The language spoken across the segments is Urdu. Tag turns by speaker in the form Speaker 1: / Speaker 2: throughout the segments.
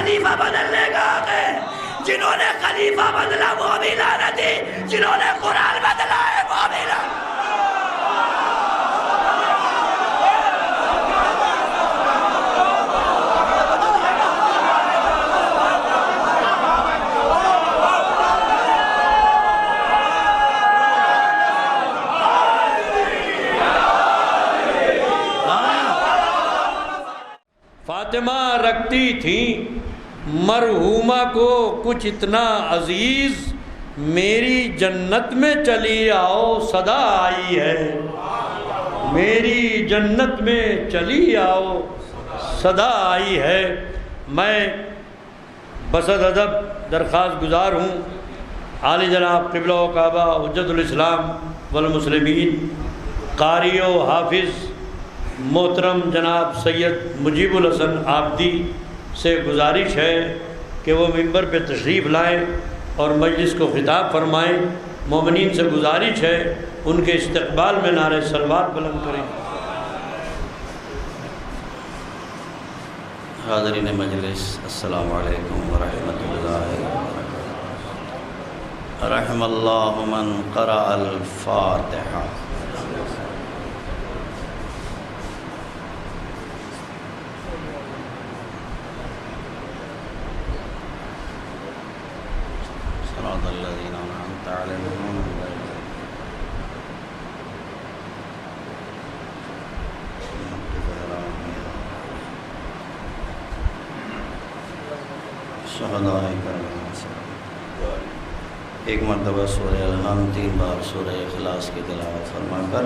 Speaker 1: خلیفہ بدلنے کا حق ہے، جنہوں نے خلیفہ بدلا وہ بھی لعنتی، جنہوں نے قرآن بدلا ہے وہ بھی لعنتی۔
Speaker 2: فاطمہ رکھتی تھیں مرحومہ کو کچھ اتنا عزیز، میری جنت میں چلی آؤ صدا آئی ہے، میری جنت میں چلی آؤ صدا آئی ہے۔ میں بصد ادب درخواست گزار ہوں عالی جناب قبلہ و کعبہ حجت الاسلام والمسلمین قاری و حافظ محترم جناب سید مجیب الحسن عابدی سے گزارش ہے کہ وہ ممبر پہ تشریف لائیں اور مجلس کو خطاب فرمائیں۔ مومنین سے گزارش ہے ان کے استقبال میں نعرہ صلوات بلند کریں۔
Speaker 3: حاضرین مجلس السلام علیکم ورحمۃ اللہ وبرکاتہ۔ رحم اللہ من قرأ الفاتحہ۔ صراط الذین انعمت علیہم غیر المغضوب علیہم شہداء کرام۔ ایک مرتبہ سورہ الحمد 3 بار سورہ اخلاص کی تلاوت فرما کر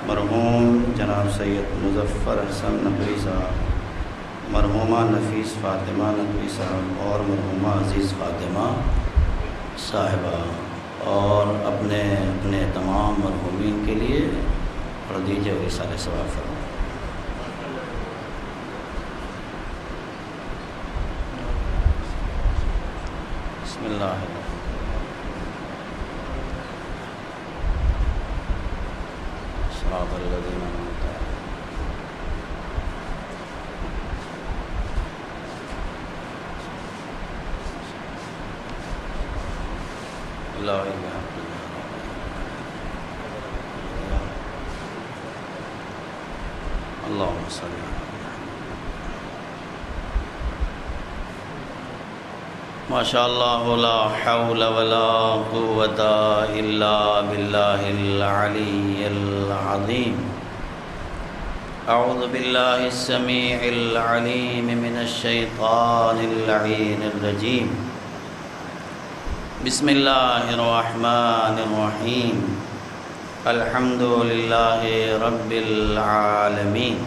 Speaker 3: مرحوم جناب سید مظفر حسن نقوی صاحب، مرحومہ نفیس فاطمہ نقوی صاحب اور مرحومہ عزیز فاطمہ صاحبہ اور اپنے تمام مرحومین کے لیے پڑھ دیجیے اور اِرسالِ ثواب فرمائیں۔ بسم اللہ الرحمن الرحیم۔ صراط الذین انعمت علیہم لا الہ الا اللہ اللہم صل علی ماشاءاللہ لا حول ولا قوة الا باللہ العلی العظیم۔ اعوذ باللہ السمیع العلیم من الشیطان اللعین الرجیم۔ بسم اللہ الرحمن الرحیم۔ الحمد للہ رب العالمین،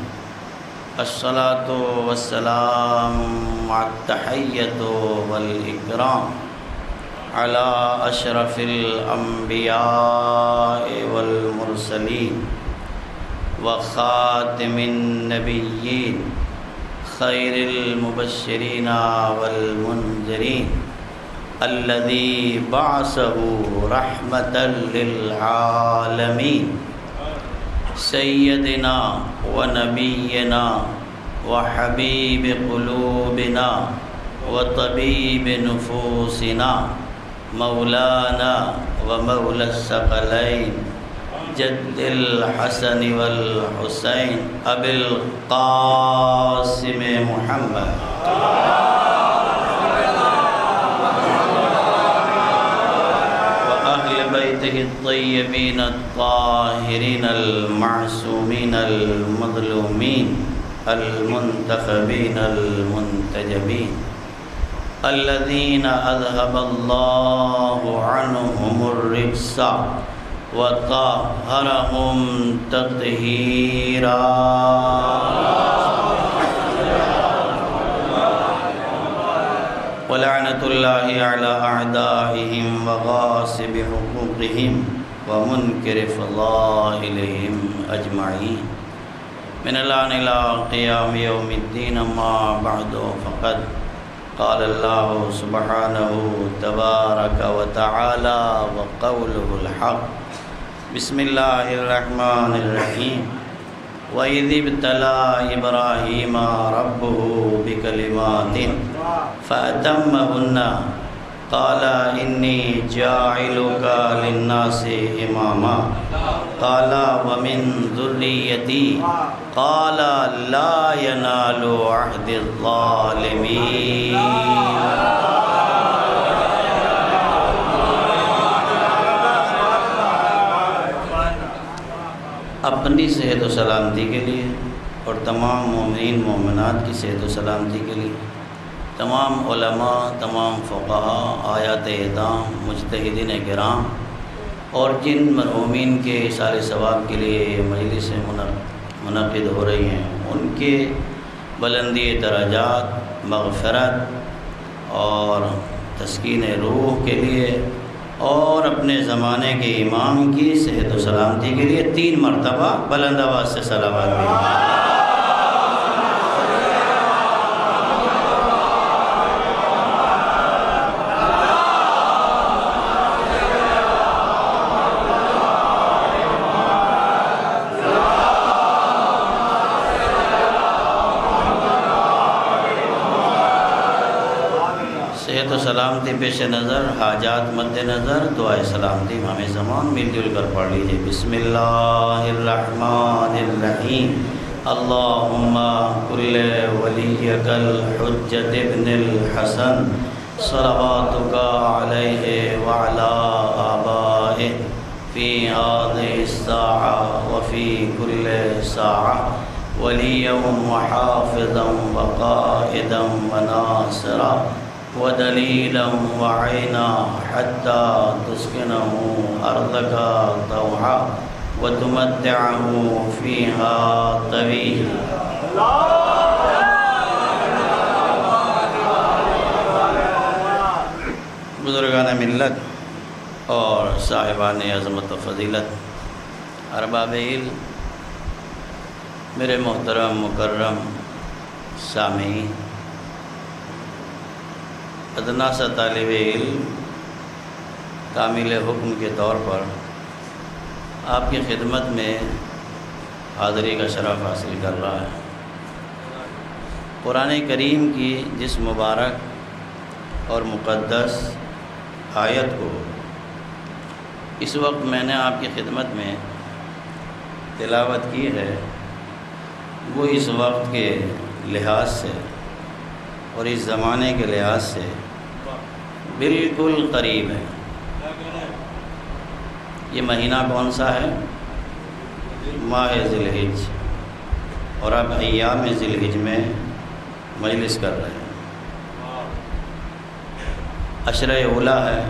Speaker 3: الصلاة والسلام والتحیۃ والاکرام علی اشرف الانبیاء والمرسلین وخاتم النبیین خیر المبشرین والمنذرین الذی بعثہ رحمة للعالمین سیدنا ونبینا وحبیب قلوبنا وطبیب نفوسنا مولانا ومولا الثقلین جد الحسن والحسین ابی القاسم محمد بیتہ الطیبین الطاہرین المعصومین المظلومین المنتخبین المنتجبین الذین اذهب اللہ عنہم الرجس وطہرہم تطہیرا۔ ولعنة الله على أعدائهم وغاصب حقوقهم ومنكر فضائلهم أجمعين من الآن إلى قيام يوم الدين، أما بعد فقد قال الله سبحانه تبارك وتعالى وقوله الحق۔ بسم الله الرحمن الرحيم۔ وَإِذِ ابْتَلَى إِبْرَاهِيمَ رَبُّهُ بِكَلِمَاتٍ فَأَتَمَّهُنَّ قَالَ إِنِّي جَاعِلُكَ لِلنَّاسِ إِمَامًا قَالَ وَمِنْ ذُرِّيَّتِي قَالَ لَا يَنَالُ عَهْدِ الظَّالِمِينَ۔ اپنی صحت و سلامتی کے لیے اور تمام مومنین مومنات کی صحت و سلامتی کے لیے تمام علماء، تمام فقہا، آیات اعدام، مجتہدین کرام اور جن مرحومین کے اثار ثواب کے لیے مجلس منعقد ہو رہی ہیں ان کے بلندی درجات، مغفرت اور تسکین روح کے لیے اور اپنے زمانے کے امام کی صحت و سلامتی کے لیے 3 مرتبہ بلند آواز سے صلوات بھیجیں۔ صحت و سلامتی پیش نظر، حاجات مد نظر، دعائے سلامتی امام زمان مل جل کر پڑھ لیجیے۔ بسم اللہ الرحمن الرحیم۔ اللہم کل ولیک الحجۃ ابن الحسن صلواتک علیہ وعلی آبائہ فی هذه الساعة وفی کل ساعة ولیا وحافظا وقائدا وناصرا ودلیلا وعینا حتی تسکنہ ارضک طوعا وتمتعہ فیہا طویلا۔ بزرگان ملت اور صاحبان عظمت و فضیلت، ارباب علم، میرے محترم مکرم سامعین، ادنا سا طالب علم کامل حکم کے طور پر آپ کی خدمت میں حاضری کا شرف حاصل کر رہا ہے۔ قرآن کریم کی جس مبارک اور مقدس آیت کو اس وقت میں نے آپ کی خدمت میں تلاوت کی ہے، وہ اس وقت کے لحاظ سے اور اس زمانے کے لحاظ سے بالکل قریب ہے۔ یہ مہینہ کون سا ہے؟ ماہ ذی الحج، اور اب ایام ذی الحج میں مجلس کر رہے ہیں۔ عشرہ اولیٰ ہے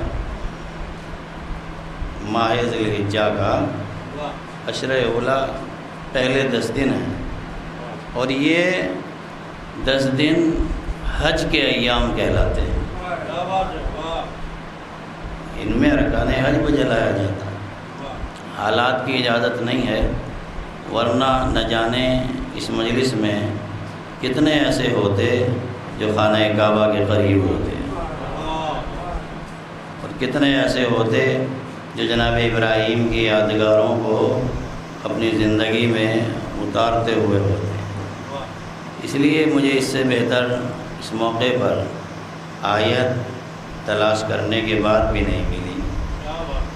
Speaker 3: ماہ ذی الحجہ کا، عشرہ اولیٰ پہلے 10 دن ہیں، اور یہ 10 دن حج کے ایام کہلاتے ہیں۔ ان میں ارکان حج کو جلایا جاتا ہے۔ حالات کی اجازت نہیں ہے، ورنہ نہ جانے اس مجلس میں کتنے ایسے ہوتے جو خانہ کعبہ کے قریب ہوتے، اور کتنے ایسے ہوتے جو جناب ابراہیم کی یادگاروں کو اپنی زندگی میں اتارتے ہوئے ہوتے۔ اس لیے مجھے اس سے بہتر اس موقع پر آیت تلاش کرنے کے بعد بھی نہیں ملی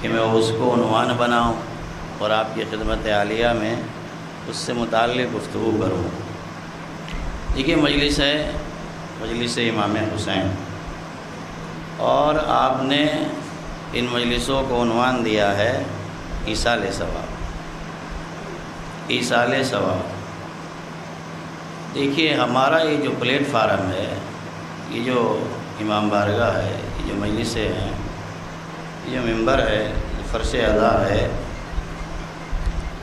Speaker 3: کہ میں اس کو عنوان بناؤں اور آپ کی خدمت عالیہ میں اس سے متعلق گفتگو کروں۔ دیکھیے، مجلس ہے مجلس امام حسین، اور آپ نے ان مجلسوں کو عنوان دیا ہے ایصال ثواب، ایصال ثواب۔ دیکھیے، ہمارا یہ جو پلیٹ فارم ہے، یہ جو امام بارگاہ ہے، یہ جو مجلسیں ہیں، یہ جو ممبر ہے، یہ فرش ادا ہے،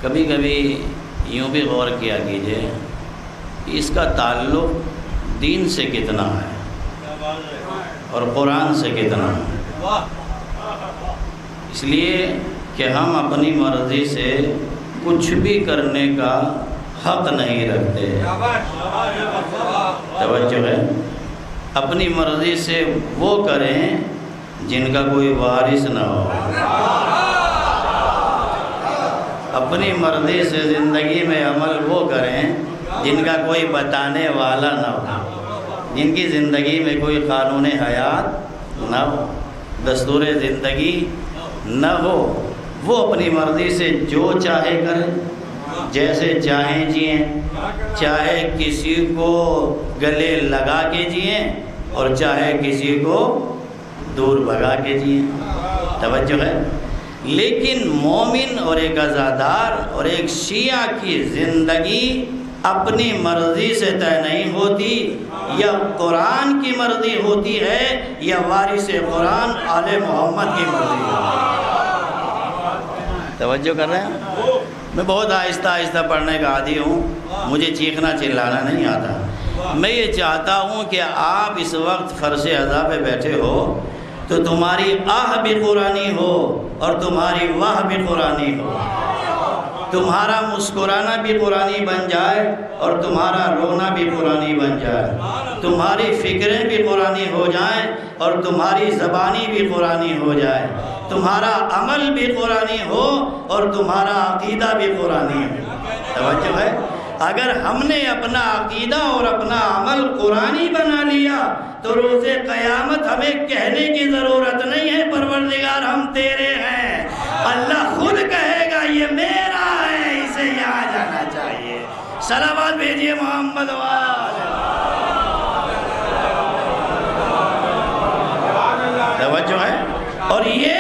Speaker 3: کبھی کبھی یوں بھی غور کیا کیجئے کہ اس کا تعلق دین سے کتنا ہے اور قرآن سے کتنا ہے۔ اس لیے کہ ہم اپنی مرضی سے کچھ بھی کرنے کا حق نہیں رکھتے۔ توجہ ہے، اپنی مرضی سے وہ کریں جن کا کوئی وارث نہ ہو، اپنی مرضی سے زندگی میں عمل وہ کریں جن کا کوئی بتانے والا نہ ہو، جن کی زندگی میں کوئی قانون حیات نہ ہو، دستور زندگی نہ ہو۔ وہ اپنی مرضی سے جو چاہے کریں، جیسے چاہیں جئیں، چاہے کسی کو گلے لگا کے جئیں اور چاہے کسی کو دور بھگا کے جئیں۔ توجہ ہے؟ لیکن مومن اور ایک عزادار اور ایک شیعہ کی زندگی اپنی مرضی سے طے نہیں ہوتی، یا قرآن کی مرضی ہوتی ہے یا وارث قرآن آل محمد کی مرضی ہوتی ہے۔ توجہ کر رہے ہیں؟ میں بہت آہستہ آہستہ پڑھنے کا عادی ہوں، مجھے چیخنا چلانا نہیں آتا۔ میں یہ چاہتا ہوں کہ آپ اس وقت فرش اذا پہ بیٹھے ہو تو تمہاری آہ بھی قرآنی ہو اور تمہاری واہ بھی قرآنی ہو، تمہارا مسکرانا بھی قرآنی بن جائے اور تمہارا رونا بھی قرآنی بن جائے، تمہاری فکریں بھی قرآنی ہو جائیں اور تمہاری زبانی بھی قرآنی ہو جائے، تمہارا عمل بھی قرآنی ہو اور تمہارا عقیدہ بھی قرآنی ہو۔ توجہ ہے؟ اگر ہم نے اپنا عقیدہ اور اپنا عمل قرآنی بنا لیا تو روز قیامت ہمیں کہنے کی ضرورت نہیں ہے پروردگار ہم تیرے ہیں، اللہ خود کہے گا یہ میرا ہے، اسے یہاں جانا چاہیے۔ صلوات بھیجیے محمد والے۔ توجہ ہے؟ اور یہ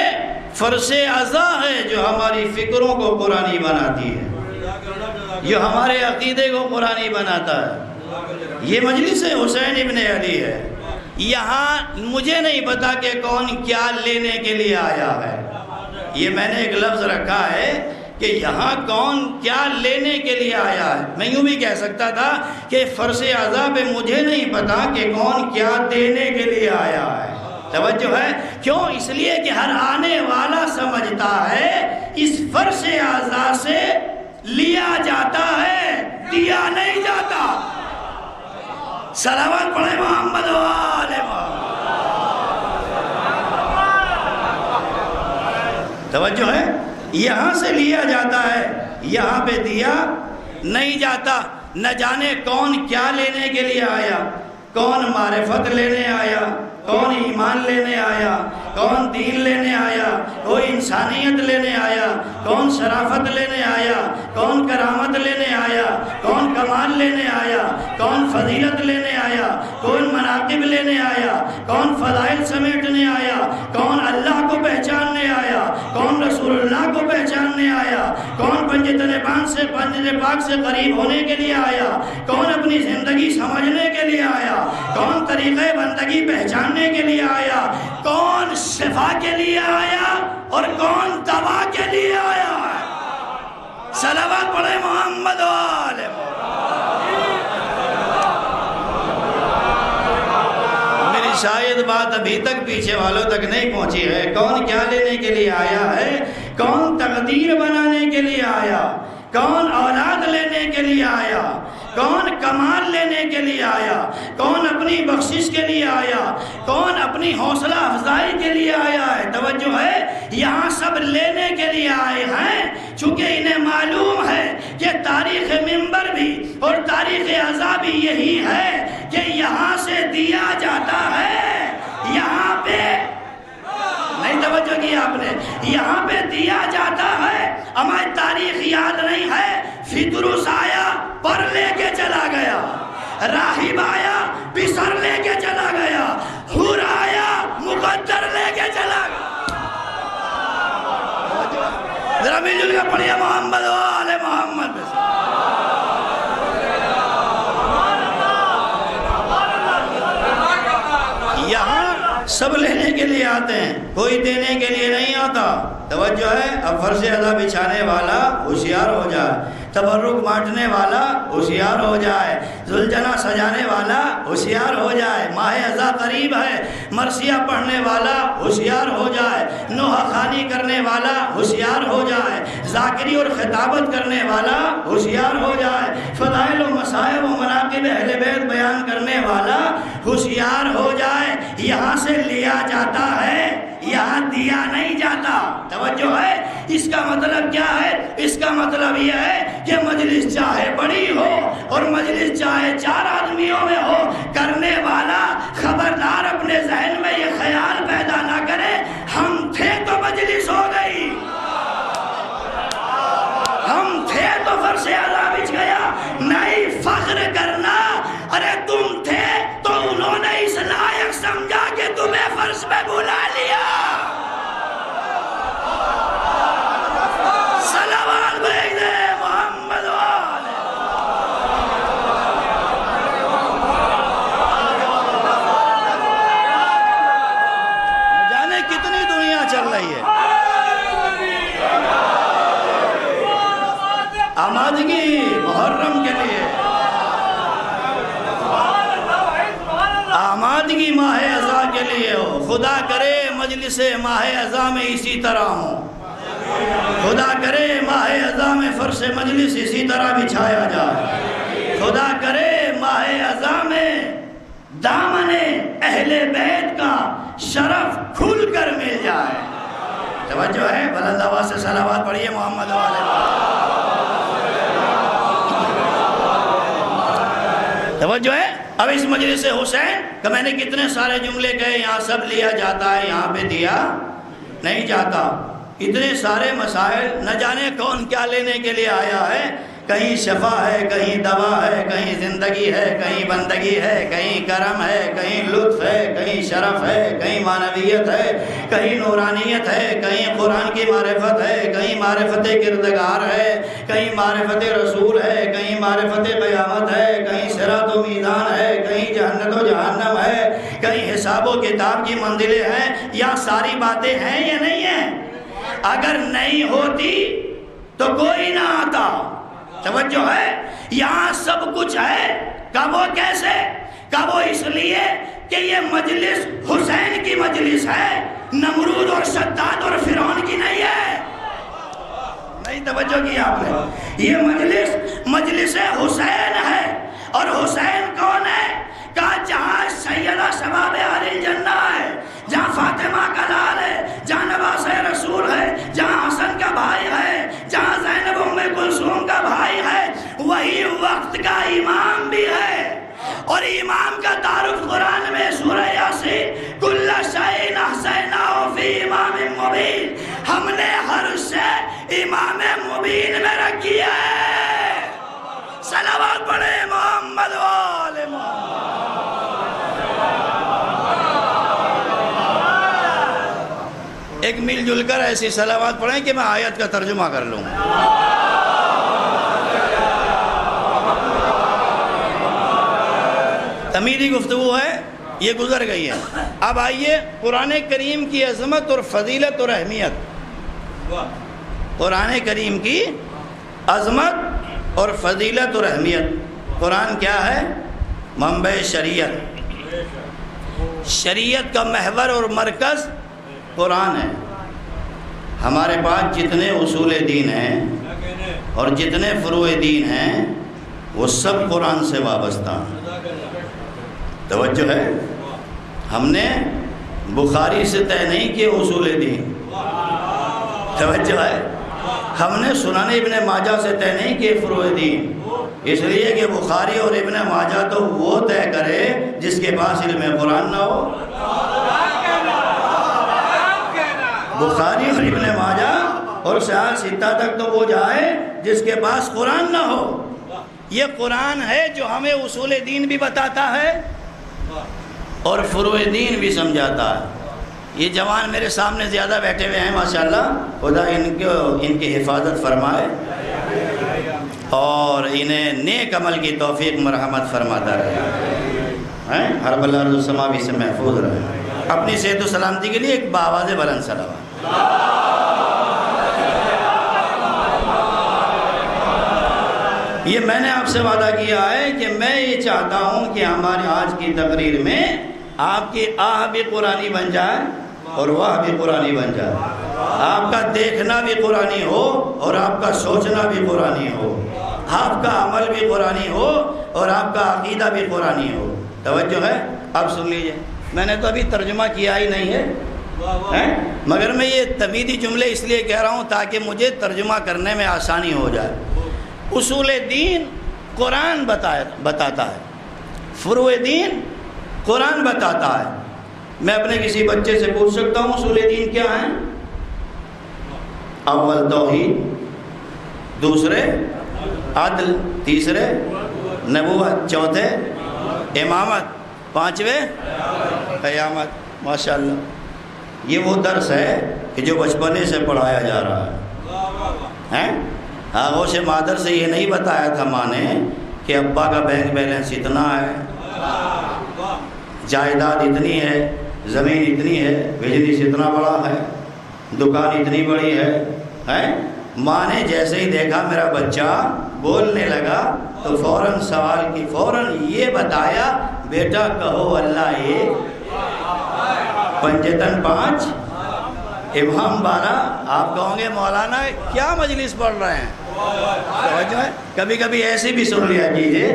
Speaker 3: فرش عزا ہے جو ہماری فکروں کو قرآنی بناتی ہے، جو ہمارے عقیدے کو قرآنی بناتا ہے۔ یہ مجلس حسین ابن علی ہے، یہاں مجھے نہیں پتا کہ کون کیا لینے کے لیے آیا ہے، یہ میں نے ایک لفظ رکھا ہے کہ یہاں کون کیا لینے کے لیے آیا ہے۔ میں یوں بھی کہہ سکتا تھا کہ فرش عزا پہ مجھے نہیں پتا کہ کون کیا دینے کے لیے آیا ہے۔ توجہ ہے؟ کیوں؟ اس لیے کہ ہر آنے والا سمجھتا ہے اس فرش عزا سے لیا جاتا ہے، دیا نہیں جاتا۔ صلوات پڑھیں محمد والے محمد۔ توجہ ہے؟ یہاں سے لیا جاتا ہے، یہاں پہ دیا نہیں جاتا۔ نہ جانے کون کیا لینے کے لیے آیا، کون معرفت لینے آیا، کون ایمان لینے آیا، کون دین لینے آیا، کوئی انسانیت لینے آیا، کون شرافت لینے آیا، کون کرامت لینے آیا، کون کمال لینے آیا، کون فضیلت لینے آیا، کون مناقب لینے آیا، کون فضائل سمیٹنے آیا، کون اللہ کو پہچاننے آیا، کون رسول اللہ کو پہچاننے آیا، کون پنجتن پاک سے قریب ہونے کے لیے آیا، کون اپنی زندگی سمجھنے کے لیے آیا، کون طریقہ بندگی پہچاننے کے لیے آیا، کون شفا کے لیے آیا اور کون دوا کے لیے آیا ہے۔ صلوات پڑھیں محمد والے محمد۔ میری شاید بات ابھی تک پیچھے والوں تک نہیں پہنچی ہے۔ کون کیا لینے کے لیے آیا ہے، کون تقدیر بنانے کے لیے آیا، کون اولاد لینے کے لیے آیا، کون کمال لینے کے لیے آیا، کون اپنی بخشش کے لیے آیا، کون اپنی حوصلہ افزائی کے لیے آیا ہے۔ توجہ ہے؟ یہاں سب لینے کے لیے آئے ہیں، چونکہ انہیں معلوم ہے کہ تاریخ منبر بھی اور تاریخ عزا بھی یہی ہے کہ یہاں سے دیا جاتا ہے، یہاں پہ نہیں توجہ کی آپ نے، یہاں پہ دیا جاتا ہے۔ ہماری تاریخ یاد نہیں ہے، فطرس آیا پر لے کے چلا گیا، راہب آیا بسر لے کے چلا گیا، حور آیا مقدر لے کے چلا گیا۔ ذرا مل جل کے پڑھیے محمد والے محمد۔ یہاں سب لینے کے لیے آتے ہیں، کوئی دینے کے لیے نہیں آتا۔ توجہ ہے؟ اب فرش عزا بچھانے والا ہوشیار ہو جائے، تبرک بانٹنے والا ہوشیار ہو جائے، زلجنا سجانے والا ہوشیار ہو جائے، ماہ عزا قریب ہے، مرثیہ پڑھنے والا ہوشیار ہو جائے، نوحہ خوانی کرنے والا ہوشیار ہو جائے، ذاکری اور خطابت کرنے والا ہوشیار ہو جائے، فضائل و مصائب و مناقب اہل بیت بیان کرنے والا ہوشیار ہو جائے۔ یہاں سے لیا جاتا ہے،
Speaker 1: یہاں دیا نہیں جاتا۔ توجہ ہے؟ اس کا مطلب کیا ہے؟ اس کا مطلب یہ ہے کہ مجلس چاہے بڑی ہو اور مجلس چاہے 4 آدمیوں میں ہو، کرنے والا خبردار اپنے ذہن میں یہ خیال پیدا نہ کرے ہم تھے تو مجلس ہو گئی، ہم تھے تو فرش اعلیٰ بچھ گیا۔ نہیں فخر کرنا، ارے تم تھے تو انہوں نے اس لائق سمجھا کہ تمہیں فرش پہ بلا لیا۔ صلوات بھیج دے محمد والے۔ جانے کتنی دنیا چل رہی ہے، آمادگی محرم کے لیے، آمادگی ماہ عزا کے لیے ہو۔ خدا کرے مجلس ماہ عزا میں اسی طرح ہو، خدا کرے ماہ عزا میں فرش مجلس اسی طرح بچھایا جائے، خدا کرے ماہ عزا میں دامن اہل بیت کا شرف کھل کر مل جائے۔ توجہ ہے؟ بلند آواز سے صلوات پڑھیے محمد والے۔ توجہ ہے؟ اب اس مجلس حسین کہ میں نے کتنے سارے جملے کہے، یہاں سب لیا جاتا ہے، یہاں پہ دیا نہیں جاتا۔ اتنے سارے مسائل، نہ جانے کون کیا لینے کے لیے آیا ہے، کہیں شفا ہے، کہیں دوا ہے، کہیں زندگی ہے، کہیں بندگی ہے، کہیں کرم ہے، کہیں لطف ہے، کہیں شرف ہے، کہیں معنویت ہے، کہیں نورانیت ہے، کہیں قرآن کی معرفت ہے، کہیں معرفت کردگار ہے، کہیں معرفت رسول ہے، کہیں معرفت قیامت ہے، کہیں صراط و میزان ہے، کہیں جہنت و جہنم ہے، کہیں حساب و کتاب کی منزلیں ہیں۔ یا ساری باتیں ہیں یا نہیں ہیں؟ اگر نہیں ہوتی تو کوئی نہ آتا۔ توجہ ہے؟ یہاں سب کچھ ہے، کب وہ کیسے؟ کب وہ اس لیے کہ یہ مجلس حسین کی مجلس ہے، نمرود اور شداد اور فرعون کی نہیں ہے۔ نہیں توجہ کی آپ نے؟ یہ مجلس حسین ہے، اور حسین کون ہے؟ کہا جہاں سیدہ شباب اہل الجنہ ہے، جہاں فاطمہ کا لال ہے، جہاں نواز رسول ہے، جہاں حسن کا بھائی ہے، جہاں زینب ام کلثوم کا بھائی ہے، وہی وقت کا امام بھی ہے۔ اور امام کا تعارف قرآن میں سورہ یاسین، کل شیء احصیناہ فی امام مبین، ہم نے ہر شے امام مبین میں رکھی ہے۔ صلوات پڑھے محمد والے محمد۔ ایک مل جل کر ایسی صلوات پڑھیں کہ میں آیت کا ترجمہ کر لوں۔ تمیری گفتگو ہے، یہ گزر گئی ہے۔ اب آئیے قرآن کریم کی عظمت اور فضیلت اور اہمیت۔ قرآن کریم کی عظمت اور فضیلت اور اہمیت۔ قرآن کیا ہے؟ منبع شریعت، شریعت کا محور اور مرکز قرآن ہے۔ ہمارے پاس جتنے اصول دین ہیں اور جتنے فروع دین ہیں وہ سب قرآن سے وابستہ ہیں۔ توجہ ہے؟ ہم نے بخاری سے طے نہیں کیے اصول دین، توجہ ہے؟ ہم نے سنن ابن ماجہ سے طے نہیں کیے فروع دین، اس لیے کہ بخاری اور ابن ماجہ تو وہ طے کرے جس کے پاس علم قرآن نہ ہو۔ بخاری اور ابن ماجہ اور صحاح ستہ تک تو وہ جائے جس کے پاس قرآن نہ ہو۔ یہ قرآن ہے جو ہمیں اصول دین بھی بتاتا ہے اور فروع دین بھی سمجھاتا ہے۔ یہ جوان میرے سامنے زیادہ بیٹھے ہوئے ہیں ماشاءاللہ، خدا ان کی حفاظت فرمائے اور انہیں نیک عمل کی توفیق مرحمت فرماتا رہے، ہر بلا رضو سماوی سے محفوظ رہے۔ اپنی صحت و سلامتی کے لیے ایک باواز بلند صلوات۔ یہ میں نے آپ سے وعدہ کیا ہے کہ میں یہ چاہتا ہوں کہ ہماری آج کی تقریر میں آپ کی آہ بھی قرآنی بن جائے اور واہ بھی قرآنی بن جائے، آپ کا دیکھنا بھی قرآنی ہو اور آپ کا سوچنا بھی قرآنی ہو، آپ کا عمل بھی قرآنی ہو اور آپ کا عقیدہ بھی قرآنی ہو۔ توجہ ہے؟ اب سن لیجئے، میں نے تو ابھی ترجمہ کیا ہی نہیں ہے، مگر میں یہ تمیدی جملے اس لیے کہہ رہا ہوں تاکہ مجھے ترجمہ کرنے میں آسانی ہو جائے۔ اصول دین قرآن بتاتا ہے، فروع دین قرآن بتاتا ہے۔ میں اپنے کسی بچے سے پوچھ سکتا ہوں اصول دین کیا ہیں؟ اول توحید، دوسرے عدل، تیسرے نبوت، چوتھے امامت، پانچویں قیامت۔ ماشاءاللہ، یہ وہ درس ہے کہ جو بچپنے سے پڑھایا جا رہا ہے۔ آغوش مادر سے یہ نہیں بتایا تھا ماں نے کہ ابا کا بینک بیلنس اتنا ہے، جائیداد اتنی ہے، زمین اتنی ہے، بزنس اتنا بڑا ہے، دکان اتنی بڑی ہے۔ ماں نے جیسے ہی دیکھا میرا بچہ بولنے لگا تو فوراً سوال کی، فوراً یہ بتایا بیٹا کہو اللہ ایک، پنجتن پانچ، امام 12۔ آپ کہوں گے مولانا کیا مجلس پڑھ رہے ہیں؟ کبھی کبھی ایسی بھی سن لیا کیجیے،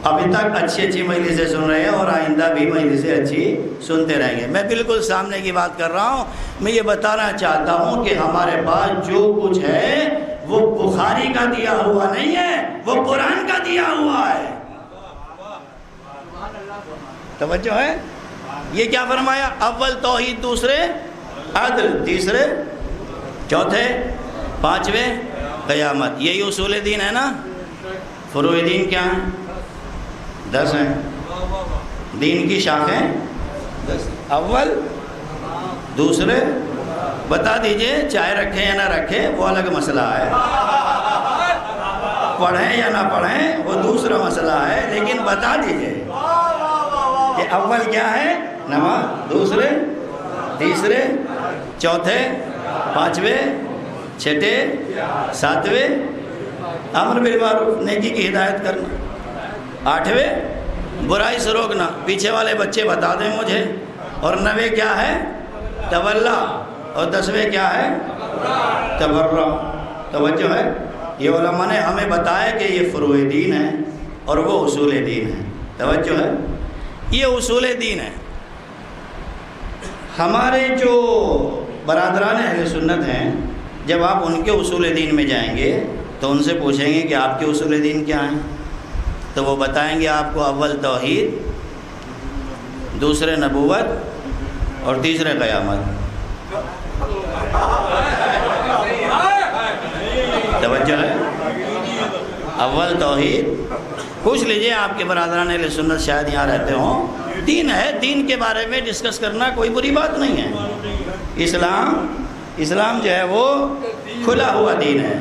Speaker 1: ابھی تک اچھی مجلسیں سن رہے ہیں اور آئندہ بھی مجلسیں اچھی سنتے رہیں گے۔ میں بالکل سامنے کی بات کر رہا ہوں۔ میں یہ بتانا چاہتا ہوں کہ ہمارے پاس جو کچھ ہے وہ بخاری کا دیا ہوا نہیں ہے، وہ قرآن کا دیا ہوا ہے۔ توجہ ہے؟ یہ کیا فرمایا؟ اول توحید، دوسرے عدل، تیسرے چوتھے پانچویں قیامت۔ یہی اصول دین ہے نا؟ فروع دین کیا ہیں؟ 10 ہیں۔ دین کی شاخیں 10۔ اول، دوسرے، بتا دیجئے چائے رکھیں یا نہ رکھیں وہ الگ مسئلہ ہے، پڑھیں یا نہ پڑھیں وہ دوسرا مسئلہ ہے، لیکن بتا دیجئے کہ اول کیا ہے؟ نماز، دوسرے، تیسرے، چوتھے، پانچویں، چھٹے، ساتویں امر بالمعروف نیکی کی ہدایت کرنا، آٹھویں برائی سے روکنا۔ پیچھے والے بچے بتا دیں مجھے۔ اور 9ویں کیا ہے؟ تولا، اور 10ویں کیا ہے؟ تبرع۔ توجہ ہے؟ یہ علماء نے ہمیں بتایا کہ یہ فروع دین ہے اور وہ اصول دین ہے۔ توجہ ہے؟ یہ اصول دین ہے۔ ہمارے جو برادران اہل سنت ہیں، جب آپ ان کے اصول دین میں جائیں گے تو ان سے پوچھیں گے کہ آپ کے اصول دین کیا ہیں، تو وہ بتائیں گے آپ کو اول توحید، دوسرے نبوت اور تیسرے قیامت۔ توجہ ہے؟ اول توحید، پوچھ لیجئے آپ کے برادران اہل سنت شاید یہاں رہتے ہوں۔ دین ہے، دین کے بارے میں ڈسکس کرنا کوئی بری بات نہیں ہے۔ اسلام جو ہے وہ کھلا ہوا دین ہے،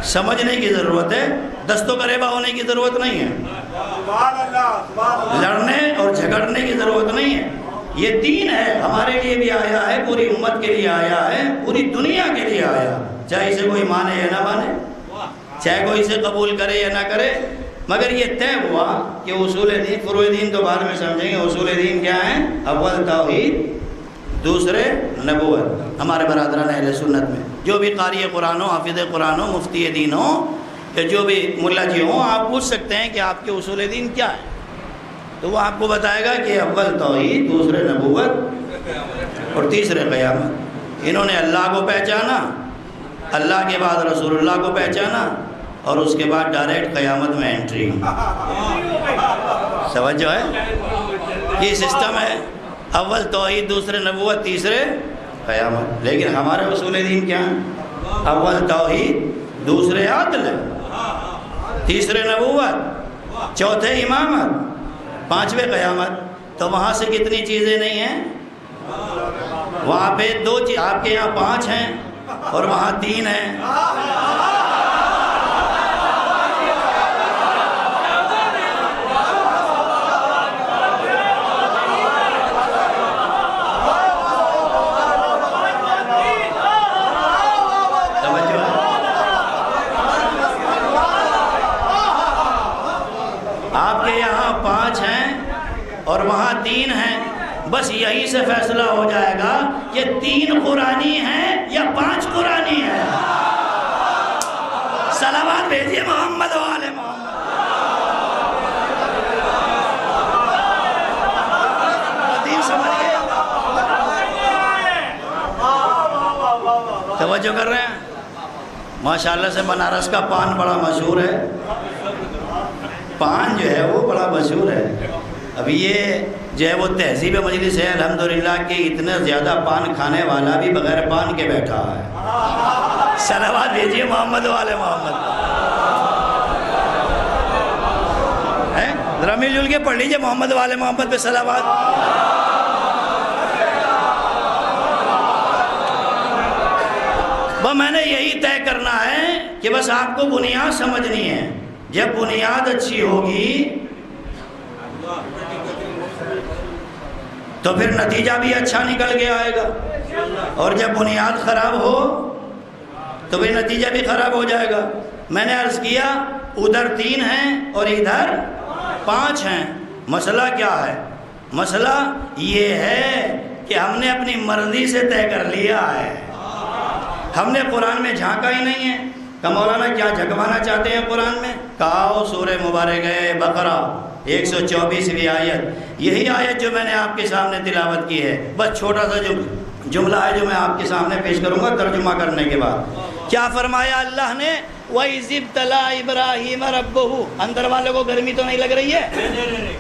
Speaker 1: سمجھنے کی ضرورت ہے، دست و گریباں ہونے کی ضرورت نہیں ہے، لڑنے اور جھگڑنے کی ضرورت نہیں ہے۔ یہ دین ہے، ہمارے لیے بھی آیا ہے، پوری امت کے لیے آیا ہے، پوری دنیا کے لیے آیا، چاہے اسے کوئی مانے یا نہ مانے، چاہے کوئی اسے قبول کرے یا نہ کرے، مگر یہ طے ہوا کہ اصول دین، فروع دین تو بعد میں سمجھیں گے۔ اصول دین کیا ہیں؟ اول توحید، دوسرے نبوت۔ ہمارے برادران اہل سنت میں جو بھی قاری قرآن ہو، حافظ قرآن ہو، مفتی دین ہو یا جو بھی ملا جی ہوں، آپ پوچھ سکتے ہیں کہ آپ کے اصول دین کیا ہے، تو وہ آپ کو بتائے گا کہ اول توحید، دوسرے نبوت اور تیسرے قیامت۔ انہوں نے اللہ کو پہچانا، اللہ کے بعد رسول اللہ کو پہچانا، اور اس کے بعد ڈائریکٹ قیامت میں انٹری۔ سمجھو ہے؟ یہ سسٹم ہے، اول توحید، دوسرے نبوت، تیسرے قیامت۔ لیکن ہمارے اصول دین کیا ہیں؟ اول توحید، دوسرے عدل، تیسرے نبوت، چوتھے امامت، پانچویں قیامت۔ تو وہاں سے کتنی چیزیں نہیں ہیں؟ وہاں پہ 2 چیز، آپ کے یہاں 5 ہیں اور وہاں 3 ہیں۔ آپ کے یہاں 5 ہیں اور وہاں 3 ہیں، بس یہی سے فیصلہ ہو جائے گا کہ 3 قرآنی ہیں یا 5 قرآنی ہیں۔ صلوات بھیجیے محمد و آل محمد۔ دین سمجھ گئے؟ توجہ کر رہے ہیں؟ ماشاءاللہ سے بنارس کا پان بڑا مشہور ہے، پان جو ہے وہ بڑا مشہور ہے۔ اب یہ جو ہے وہ تہذیب مجلس ہے الحمدللہ کہ اتنے زیادہ پان کھانے والا بھی بغیر پان کے بیٹھا ہے۔ صلوات بھیجیے محمد والے محمد، ذرا مل جل کے پڑھ لیجیے محمد والے محمد پہ صلوات۔ وہ میں نے یہی طے کرنا ہے کہ بس آپ کو بنیاد سمجھنی ہے، جب بنیاد اچھی ہوگی تو پھر نتیجہ بھی اچھا نکل کے آئے گا، اور جب بنیاد خراب ہو تو پھر نتیجہ بھی خراب ہو جائے گا۔ میں نے عرض کیا ادھر 3 ہیں اور ادھر 5 ہیں۔ مسئلہ کیا ہے؟ مسئلہ یہ ہے کہ ہم نے اپنی مرضی سے طے کر لیا ہے، ہم نے قرآن میں جھانکا ہی نہیں ہے کہ مولانا کیا جھکوانا چاہتے ہیں قرآن میں؟ کہا سورہ مبارک ہے بقرہ 124ویں آیت، یہی آیت جو میں نے آپ کے سامنے تلاوت کی ہے۔ بس چھوٹا سا جملہ ہے جو میں آپ کے سامنے پیش کروں گا ترجمہ کرنے کے بعد۔ کیا فرمایا اللہ نے؟ وَإِذِ ابْتَلَىٰ إِبْرَاهِيمَ رَبُّهُ۔ اندر والوں کو گرمی تو نہیں لگ رہی ہے؟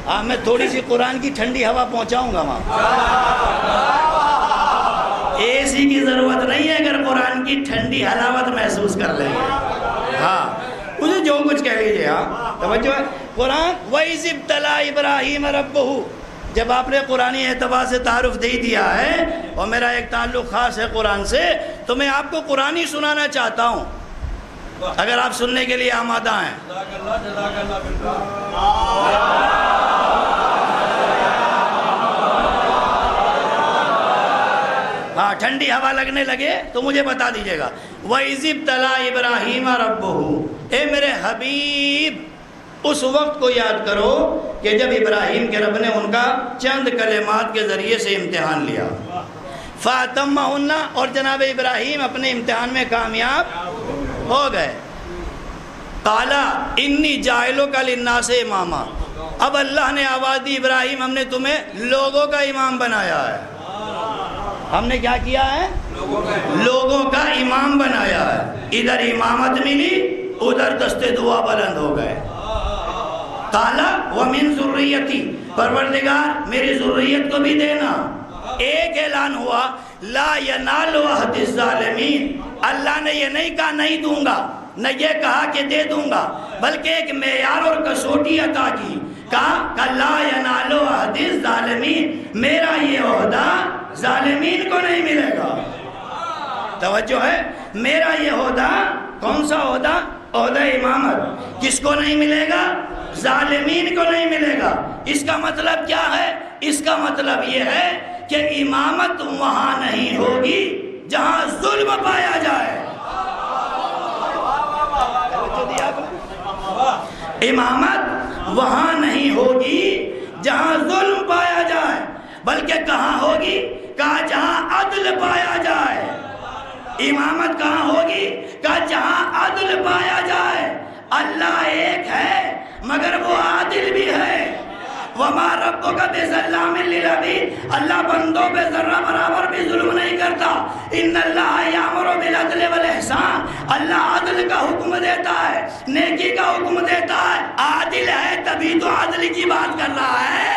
Speaker 1: ہاں میں تھوڑی سی قرآن کی ٹھنڈی ہوا پہنچاؤں گا وہاں۔ اے سی کی ضرورت نہیں ہے اگر قرآن کی ٹھنڈی حلاوت محسوس کر لیں گے۔ ہاں مجھے جو کچھ کہہ لیجیے، ہاں توجہ ہے۔ قرآن وَإِذِ ابْتَلَىٰ إِبْرَاهِيمَ رَبُّهُ، جب آپ نے قرآنی اعتبار سے تعارف دے دیا ہے اور میرا ایک تعلق خاص ہے قرآن سے، تو میں آپ کو قرآن ہی سنانا چاہتا ہوں اگر آپ سننے کے لیے آمادہ ہیں۔ ہاں ٹھنڈی ہوا لگنے لگے تو مجھے بتا دیجیے گا۔ وَإِذِ ابْتَلَىٰ إِبْرَاهِيمَ رَبُّهُ، اے میرے حبیب اس وقت کو یاد کرو کہ جب ابراہیم کے رب نے ان کا چند کلمات کے ذریعے سے امتحان لیا، فَأَتَمَّهُنَّ، اور جناب ابراہیم اپنے امتحان میں کامیاب ہو گئے۔ قَالَ إِنِّي جَاعِلُكَ لِلنَّاسِ إِمَامًا، اب اللہ نے آواز دی ابراہیم ہم نے تمہیں لوگوں کا امام بنایا ہے۔ ہم نے کیا کیا ہے؟ لوگوں کا امام بنایا ہے۔ ادھر امامت ملی، ادھر دستے دعا بلند ہو گئے۔ قَالَ وَمِن ذُرِّيَّتِي، پروردگار میری ذریت کو بھی دینا۔ ایک اعلان ہوا لا ينال عہد الظالمین، اللہ نے یہ نہیں کہا نہیں دوں گا، نہ یہ کہا کہ دے دوں گا، بلکہ ایک معیار اور کسوٹی عطا کی، کہا کہ لا ينال عہد الظالمین، میرا یہ عہدہ ظالمین کو نہیں ملے گا۔ توجہ ہے، میرا یہ عہدہ کون سا عہدہ؟ عہدہ امامت، کس کو نہیں ملے گا؟ ظالمین کو نہیں ملے گا۔ اس کا مطلب کیا ہے؟ اس کا مطلب یہ ہے کہ امامت وہاں نہیں ہوگی جہاں ظلم پایا جائے۔ امامت وہاں نہیں ہوگی جہاں ظلم پایا جائے، بلکہ کہاں ہوگی؟ کہا جہاں عدل پایا جائے۔ امامت کہاں ہوگی؟ کہا جہاں عدل پایا جائے۔ اللہ ایک ہے مگر وہ عادل بھی ہے۔ وَمَا رَبُّكَ بِظَلَّامٍ لِّلْعَبِيدِ، اللہ بندوں پہ ذرہ برابر بھی ظلم نہیں کرتا۔ إِنَّ اللَّهَ يَأْمُرُ بِالْعَدْلِ وَالْإِحْسَانِ، اللہ عدل کا حکم دیتا ہے، نیکی کا حکم دیتا ہے۔ عادل ہے تبھی تو عدل کی بات کر رہا ہے۔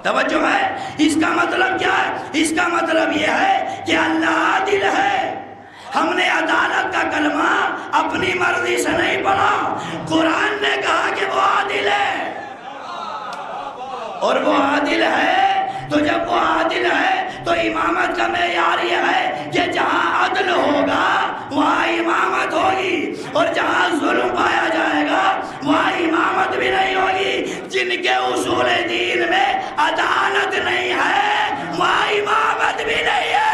Speaker 1: توجہ ہے، اس کا مطلب کیا ہے؟ اس کا مطلب یہ ہے کہ اللہ عادل ہے۔ ہم نے عدالت کا کلمہ اپنی مرضی سے نہیں پڑھا، قرآن نے کہا کہ وہ عادل ہے، اور وہ عادل ہے تو جب وہ عادل ہے تو امامت کا معیار یہ ہے کہ جہاں عدل ہوگا وہاں امامت ہوگی، اور جہاں ظلم پایا جائے گا وہاں امامت بھی نہیں ہوگی۔ جن کے اصول دین میں عدالت نہیں ہے وہاں امامت بھی نہیں ہے۔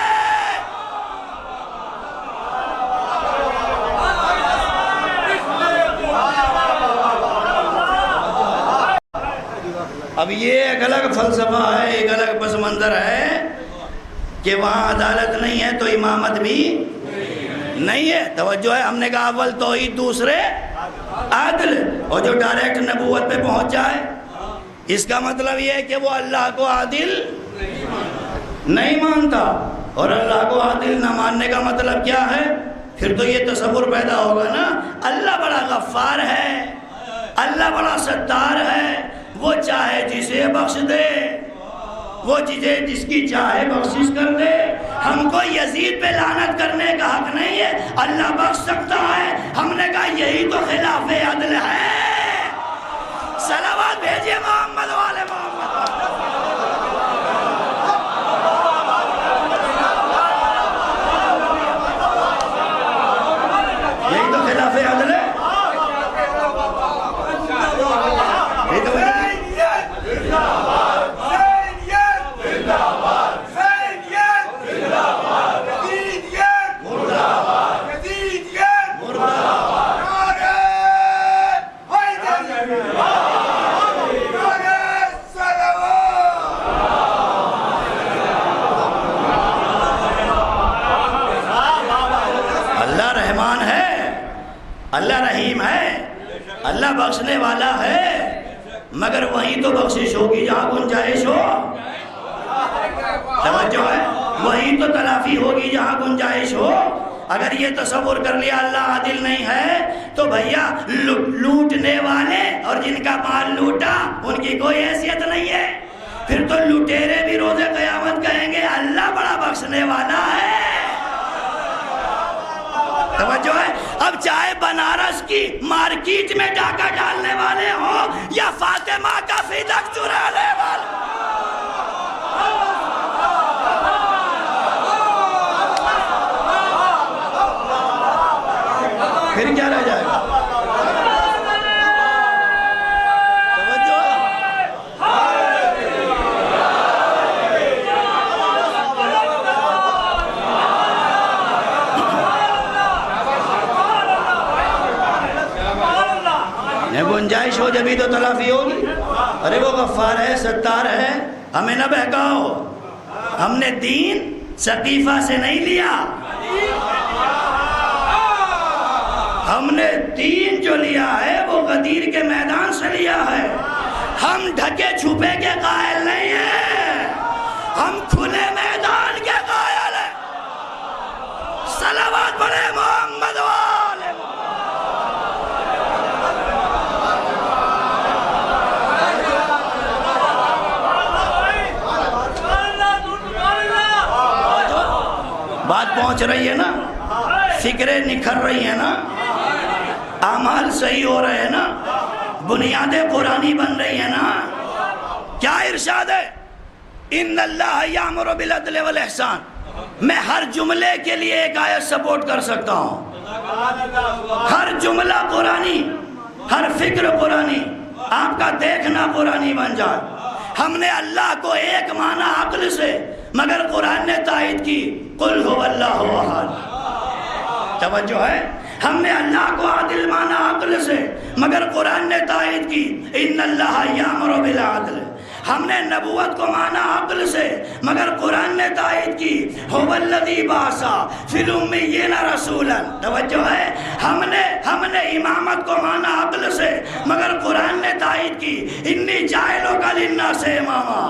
Speaker 1: اب یہ ایک الگ فلسفہ ہے، ایک الگ پس منظر ہے کہ وہاں عدالت نہیں ہے تو امامت بھی نہیں ہے۔ توجہ ہے، ہم نے کہا اول توحید، دوسرے عدل، اور جو ڈائریکٹ نبوت پہ پہنچ جائے اس کا مطلب یہ ہے کہ وہ اللہ کو عادل نہیں مانتا۔ اور اللہ کو عادل نہ ماننے کا مطلب کیا ہے؟ پھر تو یہ تصور پیدا ہوگا نا، اللہ بڑا غفار ہے، اللہ بڑا ستار ہے، وہ چاہے جسے بخش دے، وہ جس کی چاہے بخشش کر دے، ہم کو یزید پہ لعنت کرنے کا حق نہیں ہے، اللہ بخش سکتا ہے۔ ہم نے کہا یہی تو خلاف عدل ہے۔ صلوات بھیجیے محمد والے محمد۔ یہی تو خلاف عدل ہے۔ اللہ رحیم ہے، اللہ بخشنے والا ہے، مگر وہیں تو بخشش ہوگی جہاں گنجائش ہو۔ توجہ ہے، وہیں تو تلافی ہوگی جہاں گنجائش ہو۔ اگر یہ تصور کر لیا اللہ عادل نہیں ہے تو بھیا لوٹنے والے اور جن کا مال لوٹا ان کی کوئی حیثیت نہیں ہے۔ پھر تو لٹیرے بھی روز قیامت کہیں گے اللہ بڑا بخشنے والا ہے۔ توجہ ہے، اب چاہے بنارس کی مارکیٹ میں ڈاکہ ڈالنے والے ہوں یا فاطمہ کا فیدک چرانے والے، پھر کیا رہ جائے گا؟ توجہ ہے، گنجائش ہو جبھی تو تلافی ہوگی۔ ارے وہ غفار ہے، ستار ہے، ہمیں نہ بہکاؤ۔ ہم نے دین سقیفہ سے نہیں لیا، ہم نے دین جو لیا ہے وہ غدیر کے میدان سے لیا ہے۔ ہم ڈھکے چھپے کے قائل نہیں ہیں، ہم کھلے میدان کے قائل ہیں۔ صلوات پڑھے محمد والے۔ بات پہنچ رہی ہے نا، فکریں نکھر رہی ہیں نا، اعمال صحیح ہو رہے ہیں نا، بنیادیں قرآنی بن رہی ہیں نا۔ کیا ارشاد ہے؟ ان اللہ یامر بالعدل والاحسان۔ میں ہر جملے کے لیے ایک آیت سپورٹ کر سکتا ہوں، ہر جملہ قرآنی، ہر فکر قرآنی، آپ کا دیکھنا قرآنی بن جائے۔ ہم نے اللہ کو ایک مانا عقل سے، مگر قرآن نے تائید کی قل هو اللہ احد۔ توجہ ہے، ہم نے اللہ کو عادل مانا عقل سے، مگر قرآن نے تائید کی ان اللہ یامر بالعدل۔ ہم نے نبوت کو مانا عقل سے، مگر قرآن نے تائید کی هو الذی بعث فی الامیین رسولا۔ توجہ ہے، ہم نے امامت کو مانا عقل سے، مگر قرآن نے تائید کی انی جاعلک للناس اماما۔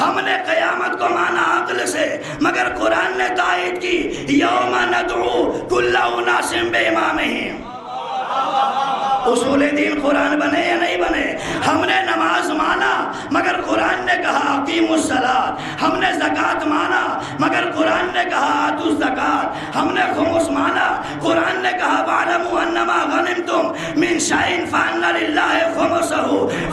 Speaker 1: ہم نے قیامت کو مانا عقل سے، مگر قرآن نے تائید کی یوم ندعو کل اناس بامامہم۔ اصول دین قرآن بنے یا نہیں بنے؟ ہم نے نماز مانا، مگر قرآن نے کہا اقیموا الصلاۃ۔ ہم نے زکوٰۃ مانا، مگر قرآن نے کہا آتوا الزکوٰۃ۔ ہم نے خمس مانا، قرآن نے کہا واعلموا انما غنمتم من شیء فان للہ خمسہ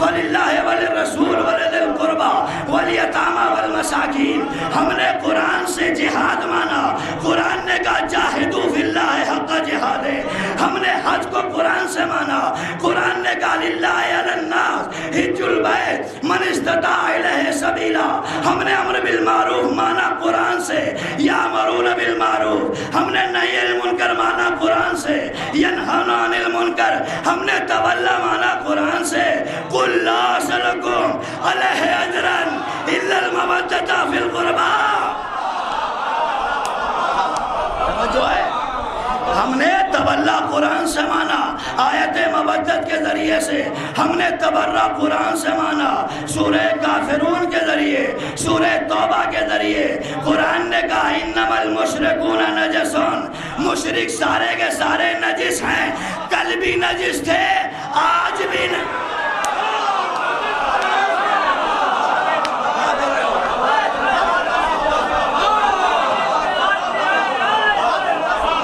Speaker 1: وللہ وللرسول ولذی القربى والیتامی والمساکین۔ ہم نے قرآن سے جہاد مانا، قرآن نے کہا جاہدوا فی اللہ حق جہادہ۔ ہم نے حج کو قرآن سے مانا، قرآن نے کہا للہ علی الناس حج البیت من استطاع الیہ سبیلا۔ ہم نے امر بالمعروف مانا قرآن سے یامرون بالمعروف۔ ہم نے نہی المنکر مانا قرآن سے ینہون عن المنکر۔ ہم نے تولی مانا قرآن سے قل لا اسألکم علیہ اجرا الا المودۃ فی القربى۔ جو ہے، ہم نے تولی قرآن سے مانا، آیت مودت کے ذریعے سے، ہم نے تبرہ قرآن سے مانا، سورہ کافرون کے ذریعے، سورہ توبہ کے ذریعے۔ قرآن نے کہا انما المشرکون نجس، مشرک سارے کے سارے نجس ہیں، کل بھی نجس تھے، آج بھی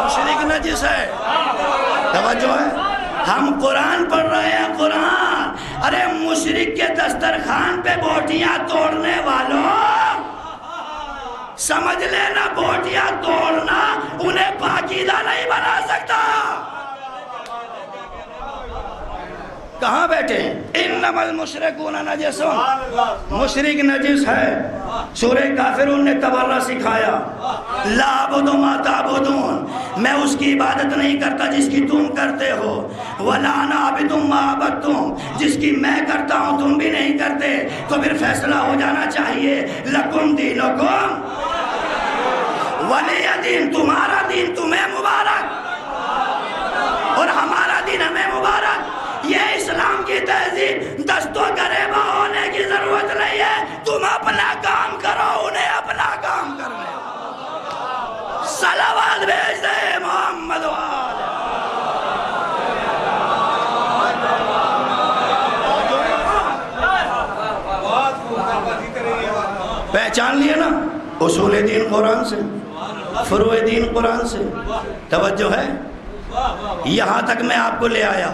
Speaker 1: مشرک نجس ہے۔ توجہ ہے، ہم قرآن پڑھ رہے ہیں، قرآن۔ ارے مشرک کے دسترخوان پہ بوٹیاں توڑنے والوں، سمجھ لینا بوٹیاں توڑنا انہیں پاکیزہ نہیں بنا سکتا۔ کہاں بیٹھے؟ انما المشرکون نجس، مشرک نجس ہے۔ سورہ کافرون نے تبرہ سکھایا، لا اعبد ما تعبدون، میں اس کی عبادت نہیں کرتا جس کی تم کرتے ہو، ولا انا عابد ما عبدتم، جس کی میں کرتا ہوں تم بھی نہیں کرتے۔ تو پھر فیصلہ ہو جانا چاہیے، لکم دینکم ولی دین، تمہارا دین تمہیں مبارک اور ہمارا دین ہمیں مبارک۔ یہ اسلام کی تہذیب دست و گریبہ ہونے کی ضرورت نہیں ہے، تم اپنا کام کرو، انہیں اپنا کام کرنے دو۔ صلوات بھیج دے محمد وآلہ۔ پہچان لیے نا، اصول دین قرآن سے، فروع دین قرآن سے۔ توجہ ہے، یہاں تک میں آپ کو لے آیا۔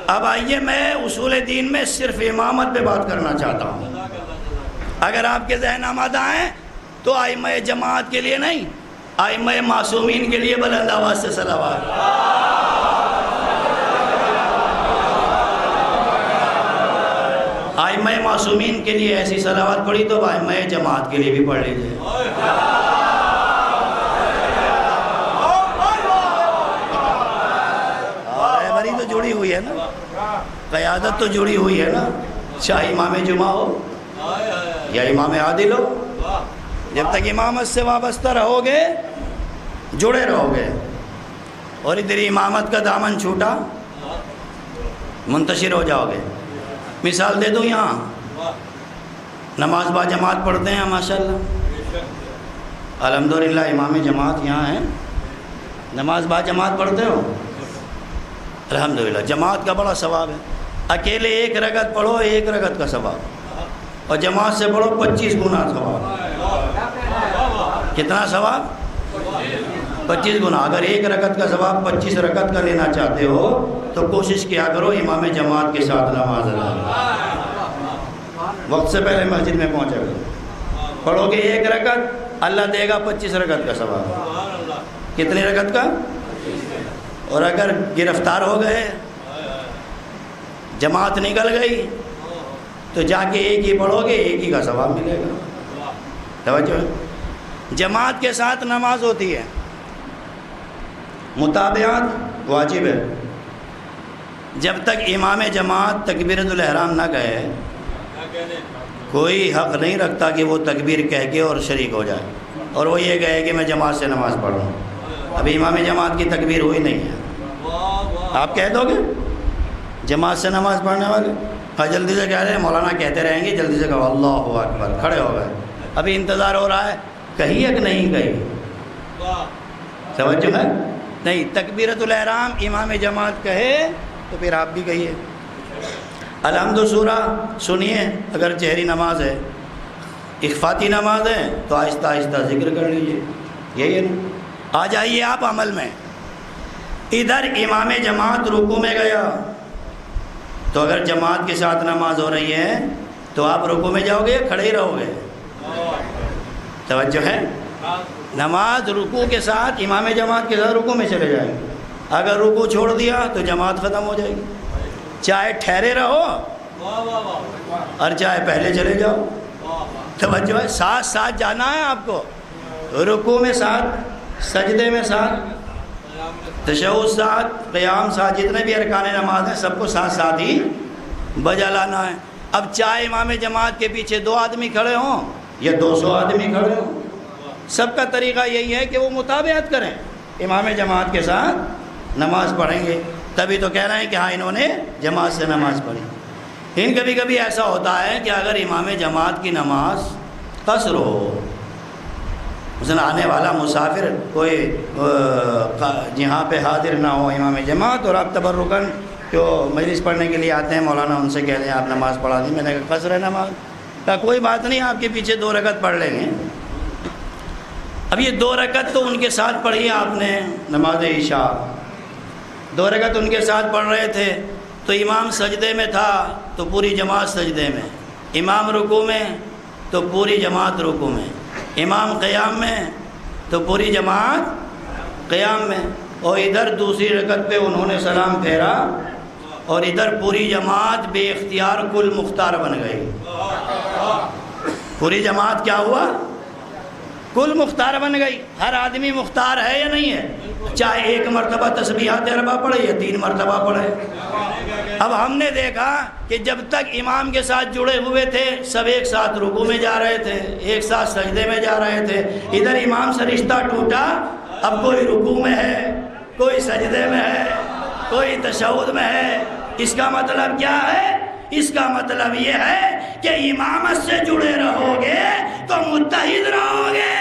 Speaker 1: اب آئیے میں اصول دین میں صرف امامت پہ بات کرنا چاہتا ہوں۔ اگر آپ کے ذہن آمادہ ہیں تو ائمہ جماعت کے لیے نہیں، ائمہ معصومین کے لیے بلند آواز سے صلوات۔ ائمہ معصومین کے لیے ایسی صلوات پڑھی تو ائمہ جماعت کے لیے بھی پڑھ لیجیے۔ رہبری تو جڑی ہوئی ہے نا، قیادت تو جڑی ہوئی ہے نا، چاہے امام جمعہ ہو یا امام عادل ہو، جب تک امامت سے وابستہ رہو گے جڑے رہو گے، اور ادھر امامت کا دامن چھوٹا منتشر ہو جاؤ گے۔ مثال دے دوں، یہاں نماز با جماعت پڑھتے ہیں ماشاءاللہ، الحمدللہ امام جماعت یہاں ہیں، نماز با جماعت پڑھتے ہو الحمدللہ، جماعت کا بڑا ثواب ہے۔ اکیلے ایک رکعت پڑھو، ایک رکعت کا ثواب، اور جماعت سے پڑھو 25 گنا ثواب۔ کتنا ثواب؟ 25 گنا۔ اگر ایک رکعت کا ثواب 25 رکعت کا لینا چاہتے ہو تو کوشش کیا کرو امام جماعت کے ساتھ نماز ادا وقت سے پہلے مسجد میں پہنچا کرو۔ پڑھو گے ایک رکعت، اللہ دے گا 25 رکعت کا ثواب۔ کتنی رکعت کا؟ اور اگر گرفتار ہو گئے، جماعت نکل گئی، تو جا کے ایک ہی پڑھو گے، ایک ہی کا ثواب ملے گا۔ توجہ، جماعت کے ساتھ نماز ہوتی ہے، متابعت واجب ہے۔ جب تک امام جماعت تکبیرۃ الاحرام نہ کہے، کوئی حق نہیں رکھتا کہ وہ تکبیر کہہ کے اور شریک ہو جائے، اور وہ یہ کہے کہ میں جماعت سے نماز پڑھ رہا ہوں۔ ابھی امام جماعت کی تکبیر ہوئی نہیں ہے، آپ کہہ دو گے جماعت سے نماز پڑھنے والے؟ ہاں جلدی سے کہہ رہے ہیں، مولانا کہتے رہیں گے، جلدی سے کہو اللہ اکبر، کھڑے ہو گئے، ابھی انتظار ہو رہا ہے کہی ہے کہ نہیں کہی؟ توجہ ہے نہیں؟ تکبیرۃ الاحرام امام جماعت کہے تو پھر آپ بھی کہیے۔ الحمد سورہ سنیے، اگر جہری نماز ہے، اخفاتی نماز ہے تو آہستہ آہستہ ذکر کر لیجیے، یہی ہے نا۔ آ جائیے آپ عمل میں، ادھر امام جماعت رکوع میں گیا تو اگر جماعت کے ساتھ نماز ہو رہی ہے تو آپ رکوع میں جاؤ گے، کھڑے ہی رہو گے؟ توجہ ہے، نماز رکوع کے ساتھ، امام جماعت کے ساتھ رکوع میں چلے جائیں گے۔ اگر رکوع چھوڑ دیا تو جماعت ختم ہو جائے گی، چاہے ٹھہرے رہو اور چاہے پہلے چلے جاؤ۔ توجہ ہے، ساتھ ساتھ جانا ہے آپ کو، رکوع میں ساتھ، سجدے میں ساتھ، تشہد ساتھ، قیام ساتھ، جتنے بھی ارکان نماز ہیں سب کو ساتھ ساتھ ہی بجا لانا ہے۔ اب چاہے امام جماعت کے پیچھے 2 آدمی کھڑے ہوں یا 200 آدمی کھڑے ہوں، سب کا طریقہ یہی ہے کہ وہ متابعت کریں، امام جماعت کے ساتھ نماز پڑھیں گے۔ تبھی تو کہہ رہے ہیں کہ ہاں انہوں نے جماعت سے نماز پڑھی. لیکن کبھی کبھی ایسا ہوتا ہے کہ اگر امام جماعت کی نماز قصر ہو، مثلا آنے والا مسافر کوئی جہاں پہ حاضر نہ ہو امام جماعت، اور آپ تبرکاً جو مجلس پڑھنے کے لیے آتے ہیں مولانا ان سے کہہ دیں آپ نماز پڑھا دیں. میں نے کہا قصر ہے نماز، کہا کوئی بات نہیں آپ کے پیچھے 2 رکعت پڑھ لیں گے. اب یہ 2 رکعت تو ان کے ساتھ پڑھی آپ نے نماز عشاء، 2 رکعت ان کے ساتھ پڑھ رہے تھے، تو امام سجدے میں تھا تو پوری جماعت سجدے میں، امام رکوع میں تو پوری جماعت رکوع میں، امام قیام میں تو پوری جماعت قیام میں، اور ادھر دوسری رکعت پہ انہوں نے سلام پھیرا اور ادھر پوری جماعت بے اختیار کل مختار بن گئی. پوری جماعت کیا ہوا؟ کل مختار بن گئی. ہر آدمی مختار ہے یا نہیں ہے؟ چاہے 1 مرتبہ تسبیحات اربع پڑھے یا 3 مرتبہ پڑھے. اب ہم نے دیکھا کہ جب تک امام کے ساتھ جڑے ہوئے تھے سب ایک ساتھ رکوع میں جا رہے تھے، ایک ساتھ سجدے میں جا رہے تھے. ادھر امام سے رشتہ ٹوٹا، اب کوئی رکوع میں ہے، کوئی سجدے میں ہے، کوئی تشہد میں ہے. اس کا مطلب کیا ہے؟ اس کا مطلب یہ ہے کہ امامت سے جڑے رہو گے تو متحد رہو گے،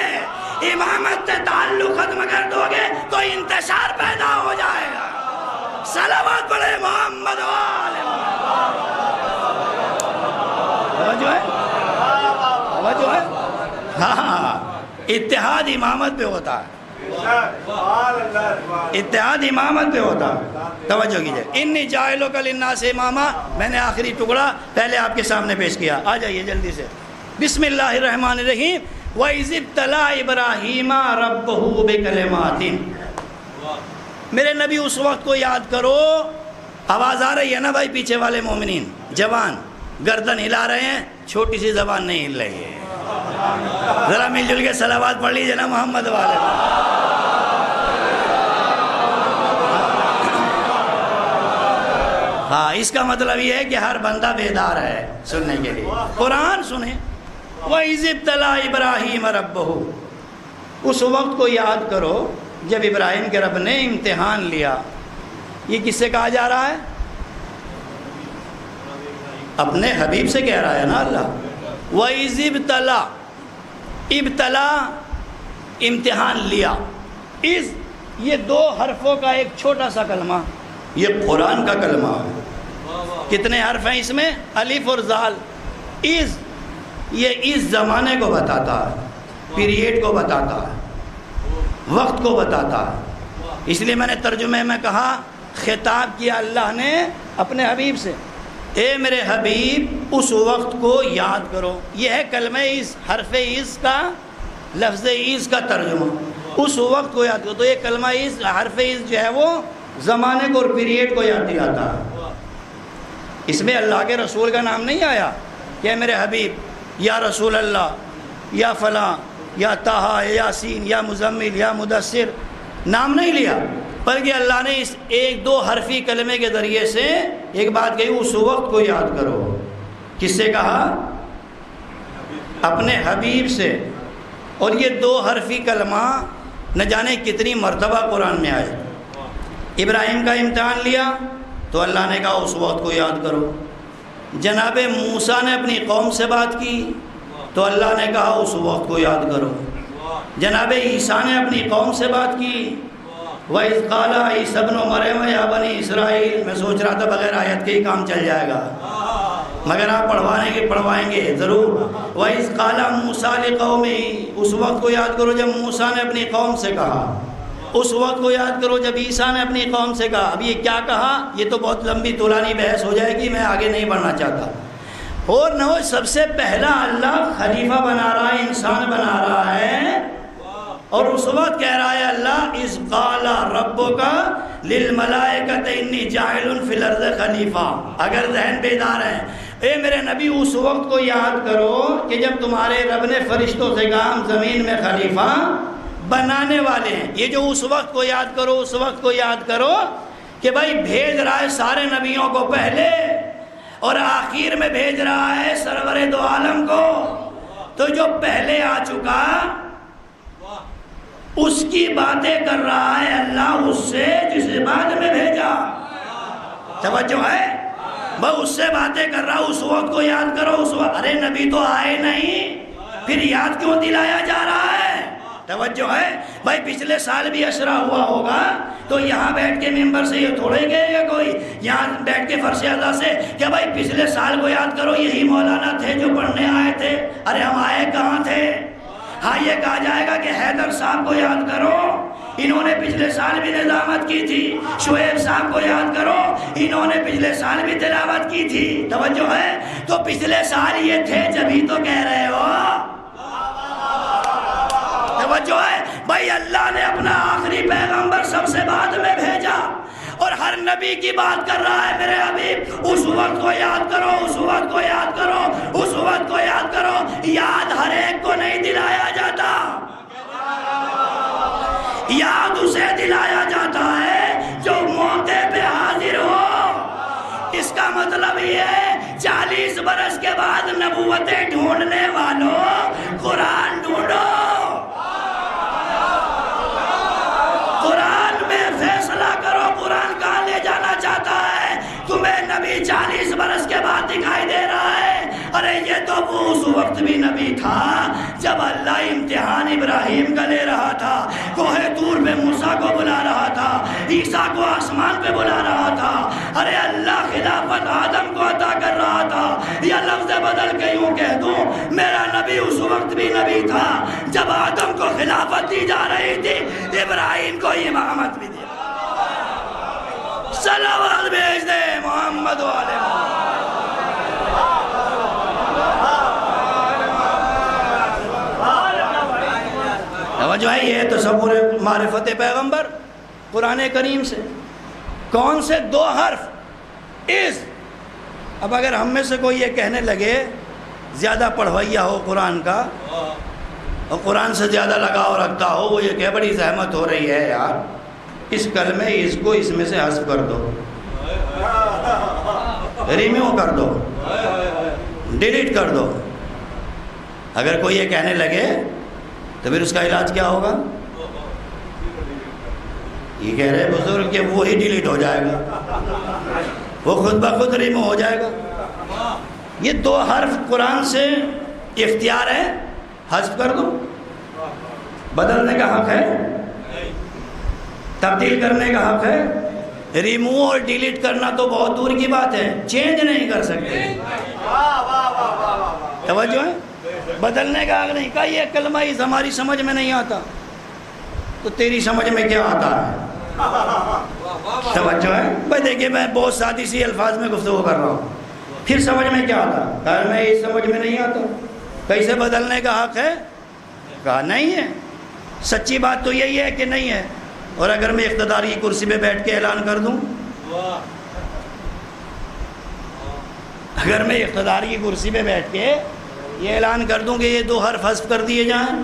Speaker 1: امامت سے تعلق ختم کر دو گے تو انتشار پیدا ہو جائے گا. صلوات پڑھے محمد والے توجہ ہے. ہاں اتحاد امامت پہ ہوتا ہے، اتحاد امامت پہ ہوتا ہے. توجہ کیجئے. انی جاعلک للناس اماما، میں نے آخری ٹکڑا پہلے آپ کے سامنے پیش کیا. آ جائیے جلدی سے. بسم اللہ الرحمن الرحیم. وَإِذِ ابْتَلَىٰ إِبْرَاهِيمَ رَبُّهُ بِكَلِمَاتٍ. میرے نبی اس وقت کو یاد کرو. آواز آ رہی ہے نا بھائی؟ پیچھے والے مومنین جوان گردن ہلا رہے ہیں، چھوٹی سی زبان نہیں ہل رہی ہے. ذرا مل جل کے صلوات پڑھ لیجیے نا محمد والے. ہاں اس کا مطلب یہ ہے کہ ہر بندہ بیدار ہے سننے کے لیے. قرآن سنیں. وَإِذِ ابْتَلَىٰ إِبْرَاهِيمَ رَبُّهُ. اس وقت کو یاد کرو جب ابراہیم کے رب نے امتحان لیا. یہ کس سے کہا جا رہا ہے؟ اپنے حبیب سے کہہ رہا ہے نا اللہ. وَإِذِ ابْتَلَىٰ، ابتلا امتحان لیا. اس یہ 2 حرفوں کا ایک چھوٹا سا کلمہ، یہ قرآن کا کلمہ ہے. کتنے حرف ہیں اس میں؟ الف اور زال. از یہ اس زمانے کو بتاتا ہے، پیریڈ کو بتاتا ہے، وقت کو بتاتا ہے. اس لیے میں نے ترجمے میں کہا خطاب کیا اللہ نے اپنے حبیب سے، اے میرے حبیب اس وقت کو یاد کرو. یہ ہے کلمہ از، حرف از کا، لفظ از کا ترجمہ. اس وقت کو یاد کرو. تو یہ کلمہ از، حرف از جو ہے وہ زمانے کو اور پیریڈ کو یاد دلاتا ہے. اس میں اللہ کے رسول کا نام نہیں آیا کہ میرے حبیب یا رسول اللہ یا فلاں یا طٰہٰ یا یاسین یا مزمل یا مدثر، نام نہیں لیا، بلکہ اللہ نے اس 1-2 حرفی کلمے کے ذریعے سے ایک بات کہی، اس وقت کو یاد کرو. کس سے کہا؟ اپنے حبیب سے. اور یہ 2 حرفی کلمہ نہ جانے کتنی مرتبہ قرآن میں آئے. ابراہیم کا امتحان لیا تو اللہ نے کہا اس وقت کو یاد کرو. جناب موسیٰ نے اپنی قوم سے بات کی تو اللہ نے کہا اس وقت کو یاد کرو. جناب عیسیٰ نے اپنی قوم سے بات کی. وَإِذْ قَالَ عِيسَىٰ ابْنُ مَرْيَمَ يَا بَنِي إِسْرَائِيلَ. میں سوچ رہا تھا بغیر آیت کے ہی کام چل جائے گا، مگر آپ پڑھوائیں گے ضرور. وَإِذْ قَالَ مُوسَىٰ لِقَوْمِهِ. اس وقت کو یاد کرو جب موسیٰ نے اپنی قوم سے کہا. اس وقت کو یاد کرو جب عیسیٰ نے اپنی قوم سے کہا. اب یہ کیا کہا؟ یہ تو بہت لمبی طولانی بحث ہو جائے گی، میں آگے نہیں بڑھنا چاہتا. اور نہ سب سے پہلا اللہ خلیفہ بنا رہا ہے، انسان بنا رہا ہے. اور اس وقت کہہ رہا ہے اللہ اذ قال ربک للملائکۃ انی جاعل فی الارض خلیفہ. اگر ذہن بیدار ہیں، اے میرے نبی اس وقت کو یاد کرو کہ جب تمہارے رب نے فرشتوں سے کہا ہم زمین میں خلیفہ بنانے والے ہیں. یہ جو اس وقت کو یاد کرو، اس وقت کو یاد کرو کہ بھائی بھیج رہا ہے سارے نبیوں کو پہلے اور آخر میں بھیج رہا ہے سرور دو عالم کو. تو جو پہلے آ چکا اس کی باتیں کر رہا ہے اللہ اس سے جسے بعد میں بھیجا. توجہ ہے؟ میں اس سے باتیں کر رہا ہوں، اس وقت کو یاد کرو، اس وقت ارے نبی تو آئے نہیں، پھر یاد کیوں دلایا جا رہا ہے؟ توجہ ہے؟ بھائی پچھلے سال بھی اشرا ہوا ہوگا تو یہاں بیٹھ کے ممبر سے یہ تھوڑے گئے گا کوئی، یہاں بیٹھ کے فرش اعلیٰ سے کہ بھائی پچھلے سال کو یاد کرو، یہی مولانا تھے جو پڑھنے آئے تھے، ارے ہم آئے کہاں تھے؟ ہاں یہ کہا جائے گا کہ حیدر صاحب کو یاد کرو، انہوں نے پچھلے سال بھی نظامت کی تھی، شعیب صاحب کو یاد کرو، انہوں نے پچھلے سال بھی تلاوت کی تھی، توجہ ہے؟ تو پچھلے سال یہ تھے جبھی تو کہہ رہے ہو، توجہ ہے؟ بھائی اللہ نے اپنا آخری پیغمبر سب سے بعد میں بھیجا اور ہر نبی کی بات کر رہا ہے میرے حبیب، اس وقت کو یاد کرو، اس وقت کو یاد کرو، اس وقت کو یاد کرو، یاد ہر ایک کو نہیں دلایا جاتا، یاد اسے دلایا جاتا ہے جو موقع پہ حاضر ہو۔ اس کا مطلب یہ ہے 40 برس کے بعد نبوتیں ڈھونڈنے والوں قرآن ڈھونڈو، قرآن میں فیصلہ کرو، قرآن کہاں لے جانا چاہتا ہے؟ تمہیں نبی 40 برس کے بعد دکھائی دے رہا ہے، ارے یہ تو وہ اس وقت بھی نبی تھا جب اللہ امتحان ابراہیم کا لے رہا تھا، کوہ طور پہ موسیٰ کو بلا رہا تھا، عیسیٰ کو آسمان پہ بلا رہا تھا، ارے اللہ خلافت آدم کو عطا کر رہا تھا، یا لفظ بدل کے یوں کہہ دوں میرا نبی اس وقت بھی نبی تھا جب آدم کو خلافت دی جا رہی تھی، ابراہیم کو امامت بھی دی۔ صلوات بھیج دے محمد والے توجہ ہے؟ یہ تصور معرفت پیغمبر قرآن کریم سے کون سے 2 حرف اس۔ اب اگر ہم میں سے کوئی یہ کہنے لگے زیادہ پڑھویا ہو قرآن کا اور قرآن سے زیادہ لگاؤ رکھتا ہو، وہ یہ کہ بڑی زحمت ہو رہی ہے یار، اس کلمے اس کو اس میں سے حذف کر دو، ریموو کر دو، ڈیلیٹ کر دو، اگر کوئی یہ کہنے لگے تو پھر اس کا علاج کیا ہوگا؟ یہ کہہ رہے بزرگ کہ وہی ڈیلیٹ ہو جائے گا، وہ خود بخود ریموو ہو جائے گا۔ یہ 2 حرف قرآن سے اختیار ہے، حذف کر دو، بدلنے کا حق ہے، تبدیل کرنے کا حق ہے، ریموو اور ڈیلیٹ کرنا تو بہت دور کی بات ہے، چینج نہیں کر سکتے، توجہ ہے؟ بدلنے کا حق نہیں کہا، یہ کلمہ اس ہماری سمجھ میں نہیں آتا تو تیری سمجھ میں کیا آتا ہے؟ توجہ ہے؟ بھائی دیکھیں میں بہت سادی سی الفاظ میں گفتگو کر رہا ہوں، پھر سمجھ میں کیا آتا؟ کہا میں اس سمجھ میں نہیں آتا، کیسے بدلنے کا حق ہے؟ کہا نہیں ہے، سچی بات تو یہی ہے کہ نہیں ہے، اور اگر میں اقتدار کی کرسی پہ بیٹھ کے اعلان کر دوں، اگر میں اقتدار کی کرسی پہ بیٹھ کے یہ اعلان کر دوں کہ یہ 2 حرف حذف کر دیے جائیں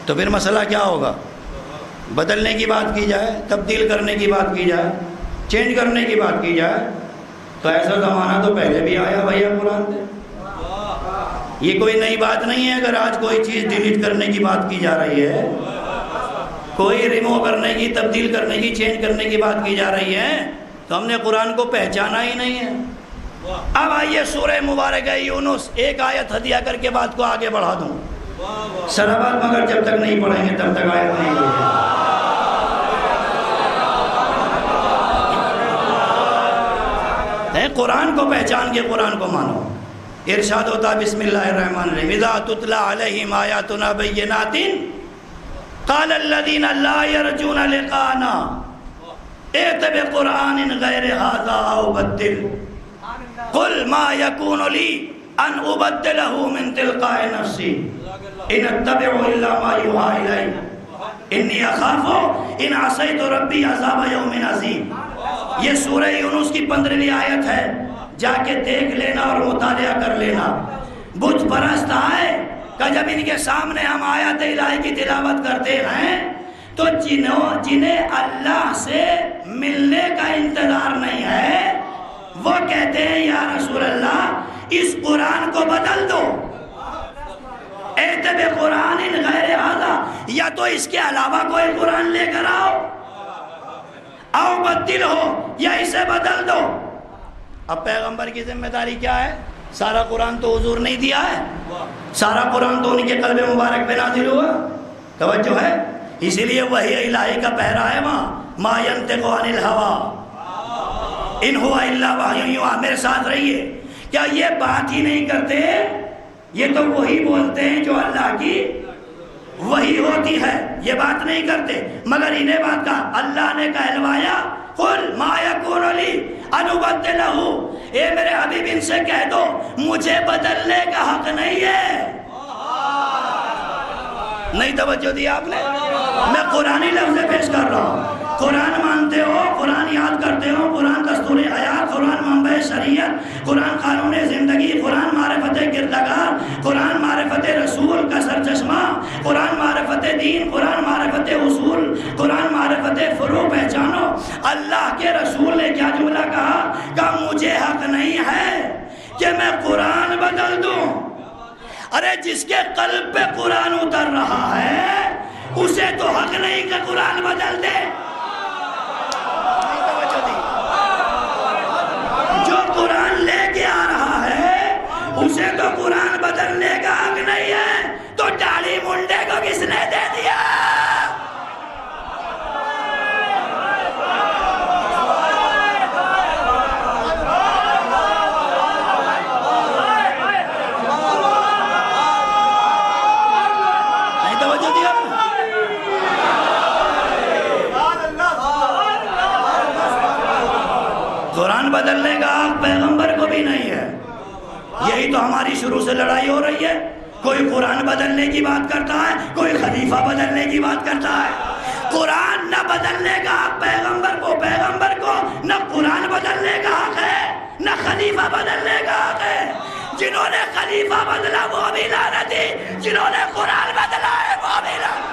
Speaker 1: تو پھر مسئلہ کیا ہوگا؟ بدلنے کی بات کی جائے، تبدیل کرنے کی بات کی جائے، چینج کرنے کی بات کی جائے تو ایسا زمانہ تو پہلے بھی آیا بھیا قرآن سے، یہ کوئی نئی بات نہیں ہے۔ اگر آج کوئی چیز ڈیلیٹ کرنے کی بات کی جا رہی ہے، کوئی ریموو کرنے کی، تبدیل کرنے کی، چینج کرنے کی بات کی جا رہی ہے تو ہم نے قرآن کو پہچانا ہی نہیں ہے۔ اب آئیے سورہ مبارکہ یونس، ایک آیت ہدیہ کر کے بات کو آگے بڑھا دوں، سلوات مگر جب تک نہیں پڑھیں گے تب تک آیت نہیں ہوگی۔ قرآن کو پہچان کے قرآن کو مانو۔ ارشاد ہوتا بسم اللہ الرحمن الرحیم، اذا تتلی علیہم آیاتنا بینات قال الذین لا یرجون لقاءنا ائت بقرآن غیر ھذا او بدل قل ما یکون لی ان ابدلہ من تلقاء نفسی ان اتبع الا ما یوحی الی انی اخاف ان عصیت ربی عذاب یوم عظیم۔ یہ سورہ یونس کی 15ویں آیت ہے، جا کے دیکھ لینا اور مطالعہ کر لینا۔ بت پرست آئے کہ جب ان کے سامنے ہم آیات الہی کی تلاوت کرتے ہیں تو جنہیں اللہ سے ملنے کا انتظار نہیں ہے وہ کہتے ہیں یا رسول اللہ اس قرآن کو بدل دو، ایت بقرآن غیر ھذا، یا تو اس کے علاوہ کوئی قرآن لے کر آؤ۔ او بدل ہو یا اسے بدل دو. اب پیغمبر کی ذمہ داری کیا ہے؟ سارا قرآن تو حضور نہیں دیا ہے، سارا قرآن تو ان کے قلب مبارک پہ نازل ہوا. توجہ ہے؟ اسی لیے وحی الہی کا پہرا ہے وہاں، ما ینطق عن الہوی ان ہوا الا وحی یوحی. میرے ساتھ رہیے. کیا یہ بات ہی نہیں کرتے؟ یہ تو وہی بولتے ہیں جو اللہ کی وہی ہوتی ہے، یہ بات نہیں کرتے. مگر انہیں بات کہا، اللہ نے کہلوایا قل ما یکون لی ان ابدلہ، اے میرے حبیب ان سے کہہ دو مجھے بدلنے کا حق نہیں ہے. نہیں توجہ دی آپ نے؟ میں قرآنی لفظ پیش کر رہا ہوں. قرآن مانتے ہو، قرآن یاد کرتے ہو، قرآن دستور حیات، قرآن منبع شریعت، قرآن قانون زندگی، قرآن معرفت کردگار، قرآن معرفت رسول کا سرچشمہ، قرآن معرفت دین، قرآن معرفت اصول، قرآن معرفت فروع پہچانو. اللہ کے رسول نے کیا جملہ کہا؟ کہ مجھے حق نہیں ہے کہ میں قرآن بدل دوں. ارے جس کے قلب پہ قرآن اتر رہا ہے اسے تو حق نہیں کہ قرآن بدل دے. جو قرآن لے کے آ رہا ہے اسے تو قرآن بدلنے کا حق نہیں ہے. تو داڑھی منڈے کو کس نے دے دیا؟ قرآن بدلنے کا حق پیغمبر کو بھی نہیں ہے. یہی تو ہماری شروع سے لڑائی ہو رہی ہے. کوئی قرآن بدلنے کی بات کرتا ہے، کوئی خلیفہ بدلنے کی بات کرتا ہے. قرآن نہ بدلنے کا حق پیغمبر کو نہ قرآن بدلنے کا حق ہے نہ خلیفہ بدلنے کا حق ہے. جنہوں نے خلیفہ بدلا وہ بھی لعنتی، جنہوں نے قرآن بدلا ہے وہ بھی لعنتی.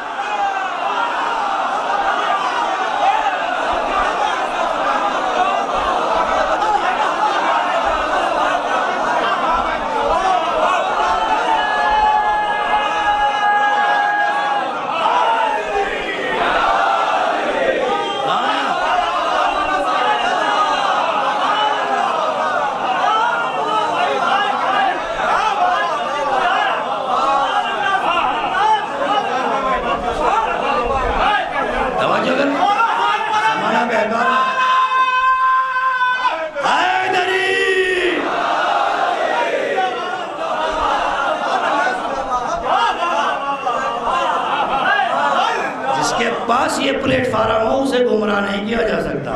Speaker 1: پاس یہ پلیٹ فارم ہو اسے گمراہ نہیں کیا جا سکتا.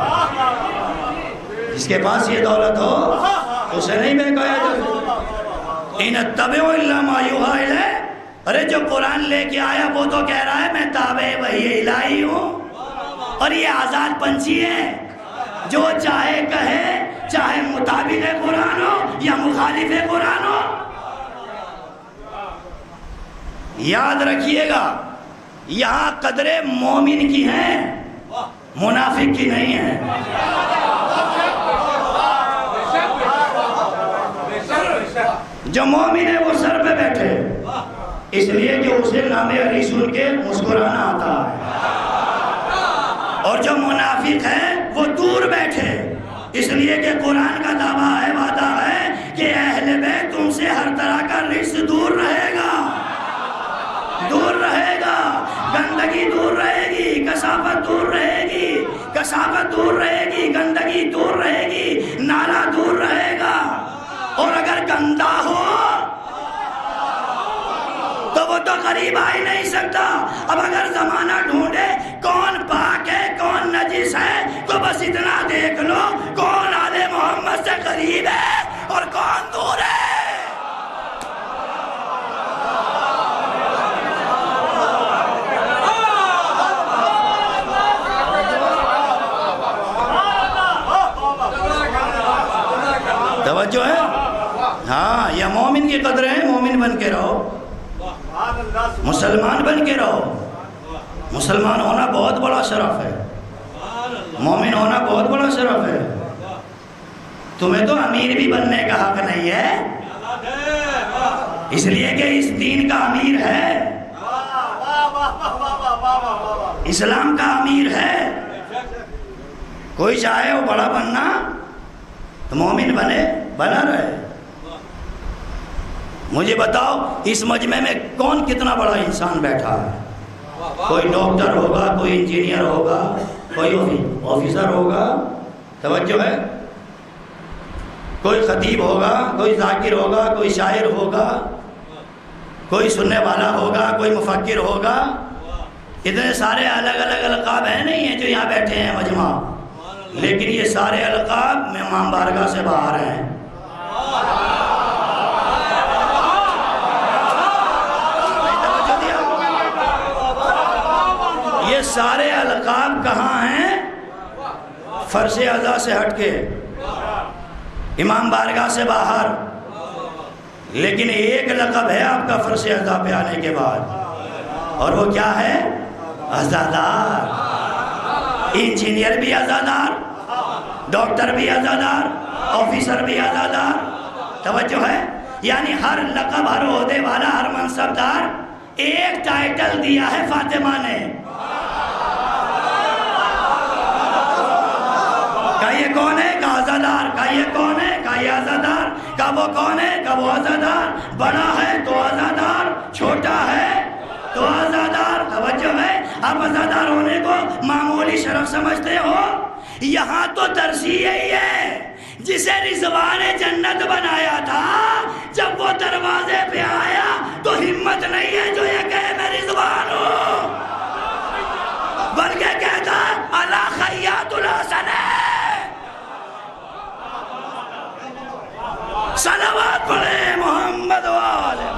Speaker 1: جس کے پاس یہ دولت ہو اسے نہیں بہکایا جا سکتا. ان اتبع الا ما یوحی الی. ارے جو قرآن لے کے آیا وہ تو کہہ رہا ہے میں تابع وحی الہی ہوں. اور یہ آزاد پنچھی ہے، جو چاہے کہے، چاہے مطابق قرآن ہو یا مخالف قرآن ہو. یاد رکھیے گا یہاں قدریں مومن کی ہیں، منافق کی نہیں ہیں. جو مومن ہے وہ سر پہ بیٹھے اس لیے کہ اسے نام علی سن کے مسکرانا آتا ہے، اور جو منافق ہے وہ دور بیٹھے اس لیے کہ قرآن کا دعویٰ ہے، وعدہ ہے کہ اہل بیت تم سے ہر طرح کا رجس دور رہے گا، دور رہے گا، گندگی دور رہے گی، کثافت دور رہے گی، کثافت دور رہے گی، گندگی دور رہے گی، نالا دور رہے گا. اور اگر گندا ہو تو وہ تو قریب آ ہی نہیں سکتا. اب اگر زمانہ ڈھونڈے کون پاک ہے کون نجس ہے تو بس اتنا دیکھ لو کون آل محمد سے قریب ہے اور کون دور ہے. توجہ ہے؟ ہاں یہ مومن کی قدر ہے. مومن بن کے رہو، مسلمان بن کے رہو. مسلمان ہونا بہت بڑا شرف ہے، مومن ہونا بہت بڑا شرف ہے. تمہیں تو امیر بھی بننے کا حق نہیں ہے، اس لیے کہ اس دین کا امیر ہے، اسلام کا امیر ہے. کوئی چاہے وہ بڑا بننا تو مومن بنے، بنا رہے۔ مجھے بتاؤ اس مجمع میں کون کتنا بڑا انسان بیٹھا ہے؟ کوئی ڈاکٹر ہوگا، کوئی انجینئر ہوگا، کوئی آفیسر ہوگا، توجہ ہے، کوئی خطیب ہوگا، کوئی ذاکر ہوگا، کوئی شاعر ہوگا، کوئی سننے والا ہوگا، کوئی مفکر ہوگا۔ اتنے سارے الگ الگ القاب ہیں نہیں ہیں جو یہاں بیٹھے ہیں مجمع، لیکن یہ سارے القاب امام بارگاہ سے باہر ہیں۔ یہ سارے القاب کہاں ہیں؟ فرش اعضاء سے ہٹ کے، امام بارگاہ سے باہر۔ لیکن ایک لقب ہے آپ کا فرش اعضاء پہ آنے کے بعد، اور وہ کیا ہے؟ عزادار۔ انجینئر بھی عزادار، ڈاکٹر بھی عزادار، آفیسر بھی عزادار، توجہ ہے؟ یعنی ہر لقب، ہر عہدے والا، ہر منصب دار ایک ٹائٹل دیا ہے فاطمہ نے۔ کہا یہ کون ہے؟ کہا عزادار۔ کہا یہ کون ہے؟ کہا یہ عزادار۔ کہا وہ کون ہے؟ کہا وہ عزادار۔ بڑا ہے تو عزادار، چھوٹا ہے تو عزادار، توجہ ہے؟ آپ عزادار ہونے کو معمولی شرف سمجھتے ہو؟ یہاں تو ترجیح یہی ہے جسے رضوان جنت بنایا تھا، جب وہ دروازے پہ آیا تو ہمت نہیں ہے جو یہ کہے میں رضوان ہوں، بلکہ کہتا الا خیات الحسن، صلوات پڑھے محمد والے۔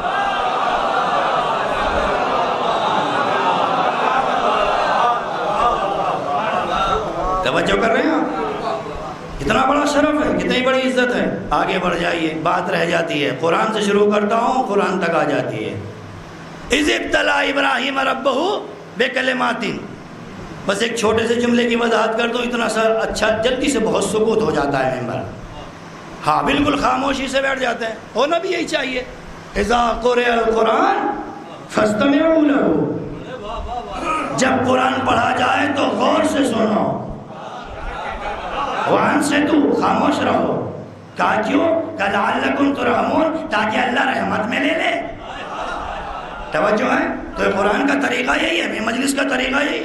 Speaker 1: توجہ کر رہے ہیں آپ؟ کتنا بڑا شرف ہے، کتنی بڑی عزت ہے۔ آگے بڑھ جائیے، بات رہ جاتی ہے، قرآن سے شروع کرتا ہوں، قرآن تک آ جاتی ہے۔ اذ ابتلی ابراہیم ربہ بکلمات، بس ایک چھوٹے سے جملے کی وضاحت کر دوں، اتنا سا اچھا، جلدی سے بہت سکوت ہو جاتا ہے ممبر، ہاں بالکل خاموشی سے بیٹھ جاتے ہیں، ہونا بھی یہی چاہیے۔ اذا قرئ القرآن فاستمعوا لہ، جب قرآن پڑھا جائے تو غور سے سنو، وانصتوا، خاموش رہو۔ کہا کیوں؟ کہ لعلکم ترحمون، تاکہ اللہ رحمت میں لے لے۔ توجہ ہے؟ تو قرآن کا طریقہ یہی ہے، مجلس کا طریقہ یہی۔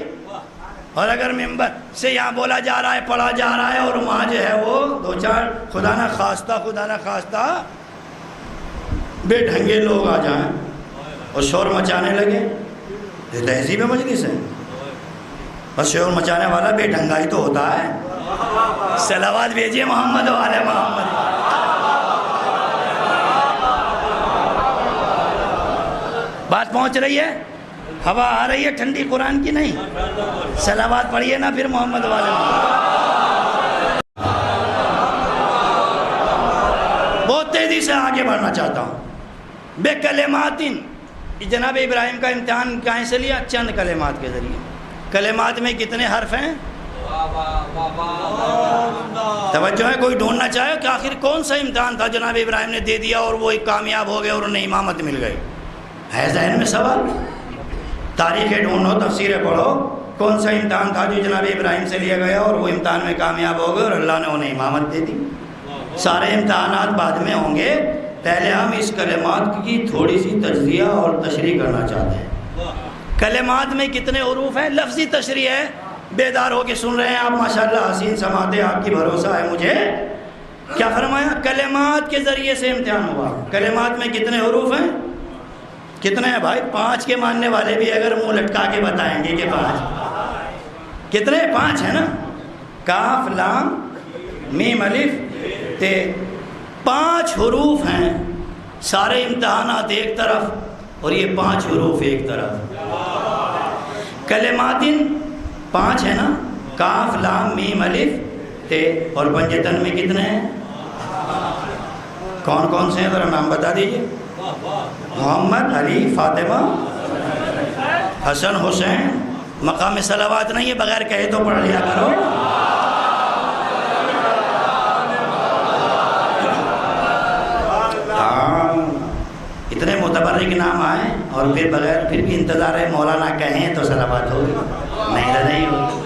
Speaker 1: اور اگر ممبر سے یہاں بولا جا رہا ہے، پڑھا جا رہا ہے، اور وہاں جو ہے وہ دو چار خدا نہ خواستہ بے ڈھنگے لوگ آ جائیں اور شور مچانے لگے، یہ تہذیب مجلس ہے، بس شور مچانے والا بے ڈھنگا ہی تو ہوتا ہے۔ صلوات بھیجیے محمد والے محمد۔ بات پہنچ رہی ہے؟ ہوا آ رہی ہے ٹھنڈی قرآن کی؟ نہیں، صلوات پڑھیے نا پھر محمد والے محمد۔ بہت تیزی سے آگے بڑھنا چاہتا ہوں۔ بے کلمات، جناب ابراہیم کا امتحان کہیں سے لیا؟ چند کلمات کے ذریعے۔ کلمات میں کتنے حرف ہیں؟ توجہ ہے؟ کوئی ڈھونڈنا چاہے کہ آخر کون سا امتحان تھا جناب ابراہیم نے دے دیا اور وہ ایک کامیاب ہو گئے اور انہیں امامت مل گئی؟ ہے ذہن میں سوال؟ تاریخیں ڈھونڈو، تفسیریں پڑھو، کون سا امتحان تھا جو جناب ابراہیم سے لیا گیا اور وہ امتحان میں کامیاب ہو گئے اور اللہ نے انہیں امامت دے دی؟ سارے امتحانات بعد میں ہوں گے، پہلے ہم اس کلمات کی تھوڑی سی تجزیہ اور تشریح کرنا چاہتے ہیں۔ کلمات میں کتنے حروف ہیں؟ لفظی تشریح ہے، بیدار ہو کے سن رہے ہیں آپ ماشاءاللہ، حسین سماعتیں، آپ کی بھروسہ ہے مجھے۔ کیا فرمایا؟ کلمات کے ذریعے سے امتحان ہوا۔ کلمات میں کتنے حروف ہیں؟ کتنے ہیں بھائی؟ 5 کے ماننے والے بھی اگر منہ لٹکا کے بتائیں گے کہ 5 کتنے؟ 5 ہے نا؟ کاف لام میم الف تے، 5 حروف ہیں۔ سارے امتحانات ایک طرف اور یہ 5 حروف ایک طرف۔ کلمات 5 ہے نا؟ کاف لام میم الف تے، اور پنجتن میں کتنے ہیں؟ کون کون سے ہیں ذرا نام بتا دیجئے؟ محمد، علی، فاطمہ، حسن، حسین۔ مقام صلوات نہیں ہے، بغیر کہے تو پڑھ لیا کرو۔ اتنے متبرک نام آئے اور پھر بغیر، پھر بھی انتظار ہے مولانا کہیں تو صلوات ہوگی، نہیں تو نہیں ہوگی۔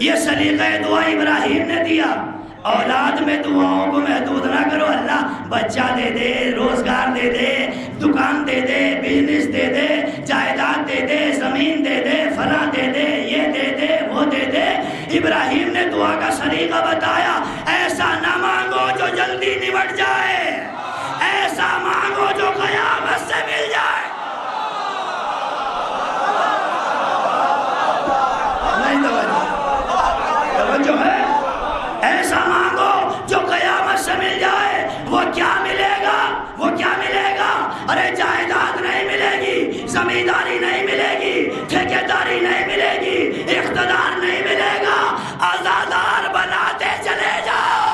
Speaker 1: یہ سلیقہ دعا ابراہیم نے دیا۔ اولاد میں دعاؤں کو محدود نہ کرو، اللہ بچہ دے دے، روزگار دے دے، دکان دے دے، بزنس دے دے، جائیداد دے دے، زمین دے دے، فلاں دے دے، یہ دے دے، وہ دے دے۔ ابراہیم نے دعا کا طریقہ بتایا، ایسا نہ مانگو جو جلدی نمٹ جائے، ایسا مانگو جو قیامت سے مل جائے۔ نہیں توجہ ہے؟ ایسا مانگو جو قیامت سے مل جائے۔ وہ کیا ملے گا؟ وہ کیا ملے گا؟ ارے جائیداد نہیں ملے گی، زمینداری نہیں ملے گی، ٹھیکیداری نہیں ملے گی، اقتدار نہیں ملے گا، آزادار بناتے چلے جاؤ۔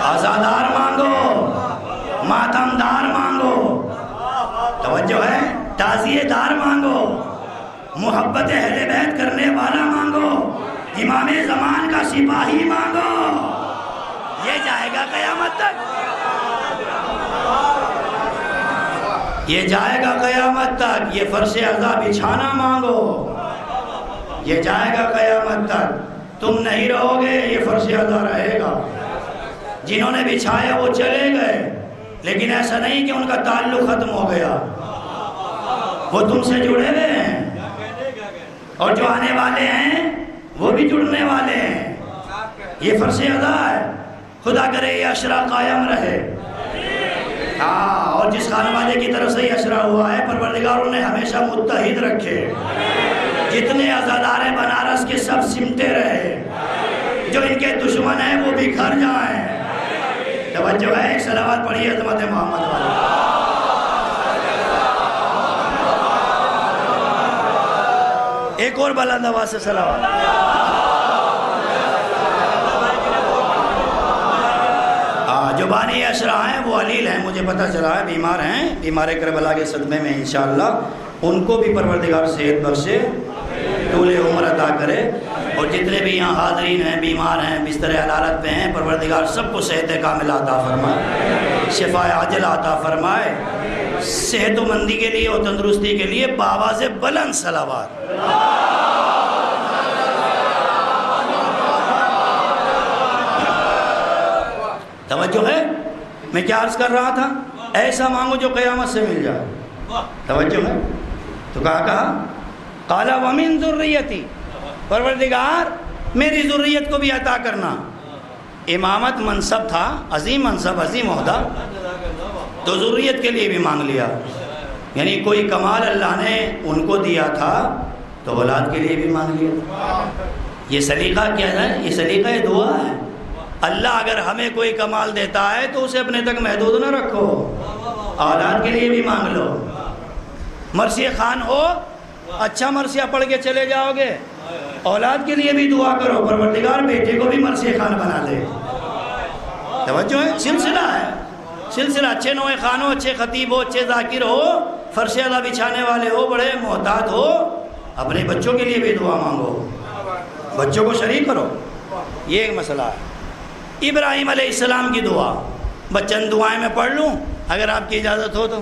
Speaker 1: آزادار مانگو، ماتمدار مانگو، توجہ ہے، تعزیے دار مانگو، محبت اہل بیت کرنے والا مانگو، امام زمان کا سپاہی مانگو۔ یہ جائے گا قیامت تک، یہ جائے گا قیامت تک۔ یہ فرش عزا بچھانا مانگو، یہ جائے گا قیامت تک۔ تم نہیں رہو گے، یہ فرش عزا رہے گا۔ جنہوں نے بچھایا وہ چلے گئے، لیکن ایسا نہیں کہ ان کا تعلق ختم ہو گیا، وہ تم سے جڑے ہوئے ہیں، اور جو آنے والے ہیں وہ بھی جڑنے والے ہیں۔ یہ فرض ادا ہے، خدا کرے یہ اشرا قائم رہے۔ اور جس خانہ والے کی طرف سے یہ اشرا ہوا ہے، پروردگار انہیں ہمیشہ متحد رکھے، جتنے عزادار بنارس کے سب سمٹے رہے، جو ان کے دشمن ہیں وہ بھی گھر جائیں۔ توجہ ہے، ایک صلوات پڑھیے عظمت محمد والا۔ ایک اور بلند آواز سے صلوات۔ جو بانی اشرا ہیں وہ علیل ہیں، مجھے پتہ چلا ہے، بیمار ہیں، بیمار کربلا کے صدمے میں انشاءاللہ ان کو بھی پروردگار صحت بخشے، طول عمر عطا کرے، اور جتنے بھی یہاں حاضرین ہیں، بیمار ہیں، بستر حلالت پہ ہیں، پروردگار سب کو صحت کامل عطا فرمائے، شفا عاجل عطا فرمائے۔ صحت و مندی کے لیے اور تندرستی کے لیے بآواز بلند صلوات۔ توجہ ہے، میں کیا عرض کر رہا تھا؟ ایسا مانگو جو قیامت سے مل جائے۔ توجہ ہے، تو کہا قال ومن ذریتی، پروردگار میری ذریت کو بھی عطا کرنا۔ امامت منصب تھا، عظیم منصب، عظیم عہدہ، تو ذریت کے لیے بھی مانگ لیا، یعنی کوئی کمال اللہ نے ان کو دیا تھا تو اولاد کے لیے بھی مانگ لیا۔ یہ سلیقہ کیا ہے؟ یہ سلیقہ دعا ہے۔ اللہ اگر ہمیں کوئی کمال دیتا ہے تو اسے اپنے تک محدود نہ رکھو، اولاد کے لیے بھی مانگ لو۔ مرثیہ خوان ہو، اچھا مرثیہ پڑھ کے چلے جاؤ گے، اولاد کے لیے بھی دعا کرو، پروردگار بیٹے کو بھی مرثیہ خوان بنا دے۔ توجہ ہے، سلسلہ ہے، سلسلہ۔ اچھے نوع خوان ہو، اچھے خطیب ہو، اچھے ذاکر ہو، فرش ادا بچھانے والے ہو، بڑے محتاط ہو، اپنے بچوں کے لیے بھی دعا مانگو، بچوں کو شریک کرو۔ یہ ایک مسئلہ ہے۔ ابراہیم علیہ السلام کی دعا، بچن دعائیں میں پڑھ لوں اگر آپ کی اجازت ہو تو؟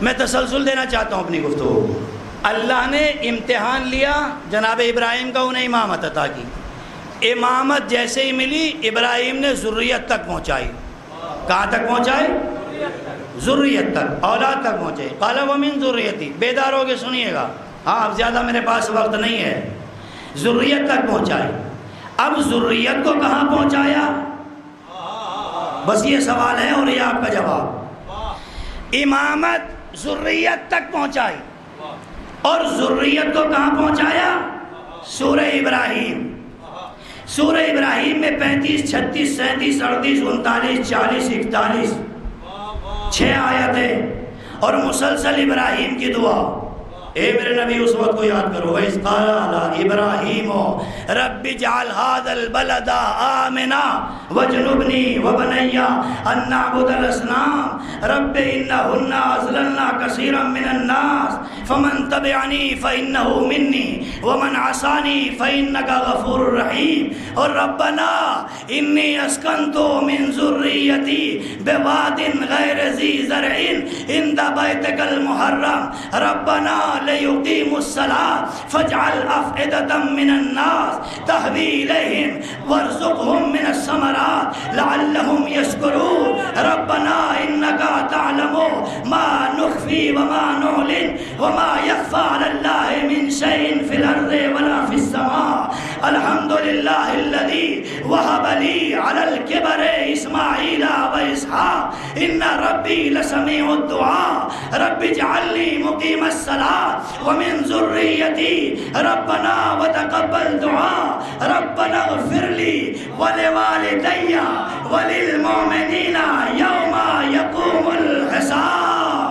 Speaker 1: میں تسلسل دینا چاہتا ہوں اپنی گفتگو کو۔ اللہ نے امتحان لیا، جناب ابراہیم کا انہیں امامت عطا کی۔ امامت جیسے ہی ملی، ابراہیم نے ذریت تک پہنچائی۔ کہاں تک پہنچائی؟ ذریت تک، اولاد تک پہنچے۔ قال ومن ذریتی، بیدار ہو کے سنیے گا، ہاں اب زیادہ میرے پاس وقت نہیں ہے۔ ذریت تک پہنچائی۔ اب ذریت کو کہاں پہنچایا؟ بس یہ سوال ہے اور یہ آپ کا جواب۔ امامت ذریت تک پہنچائی، اور ذریت کو کہاں پہنچایا؟ سورہ ابراہیم۔ سورہ ابراہیم میں 35، 36، 37، 38، 39، 40، 41، 6 آیتیں، اور مسلسل ابراہیم کی دعا۔ اے میرے نبی اس وقت کو یاد کرو، وَإِذْ قَالَ إِبْرَاهِيمُ رَبِّ اجْعَلْ هَٰذَا الْبَلَدَ آمِنًا وَاجْنُبْنِي وَبَنِيَّ أَن نَّعْبُدَ الْأَصْنَامَ رَبِّ إِنَّهُنَّ أَضْلَلْنَ كَثِيرًا مِّنَ النَّاسِ فَمَن تَبِعَنِي فَإِنَّهُ مِنِّي وَمَنْ عَصَانِي فَإِنَّكَ غَفُورٌ رَّحِيمٌ اور ربنا إِنِّي أَسْكَنتُ مِن ذُرِّيَّتِي بِوَادٍ غَيْرِ ذِي زَرْعٍ عِندَ بَيْتِكَ الْمُحَرَّمِ ربنا ليقيموا الصلاة فاجعل أفئدة من الناس تهوي إليهم وارزقهم من الثمرات لعلهم يشكرون ربنا إنك تعلم ما نخفي وما نعلن وما يخفى على الله من شيء في الأرض ولا في السماء الحمد لله الذي وهب لي على الكبر إسماعيل وإسحاق إن ربي لسميع الدعاء رب اجعلني مقيم الصلاة ومن ذريتي ربنا وتقبل دعاء ربنا اغفر لي ولوالدي وللمؤمنين يوم يقوم الحساب.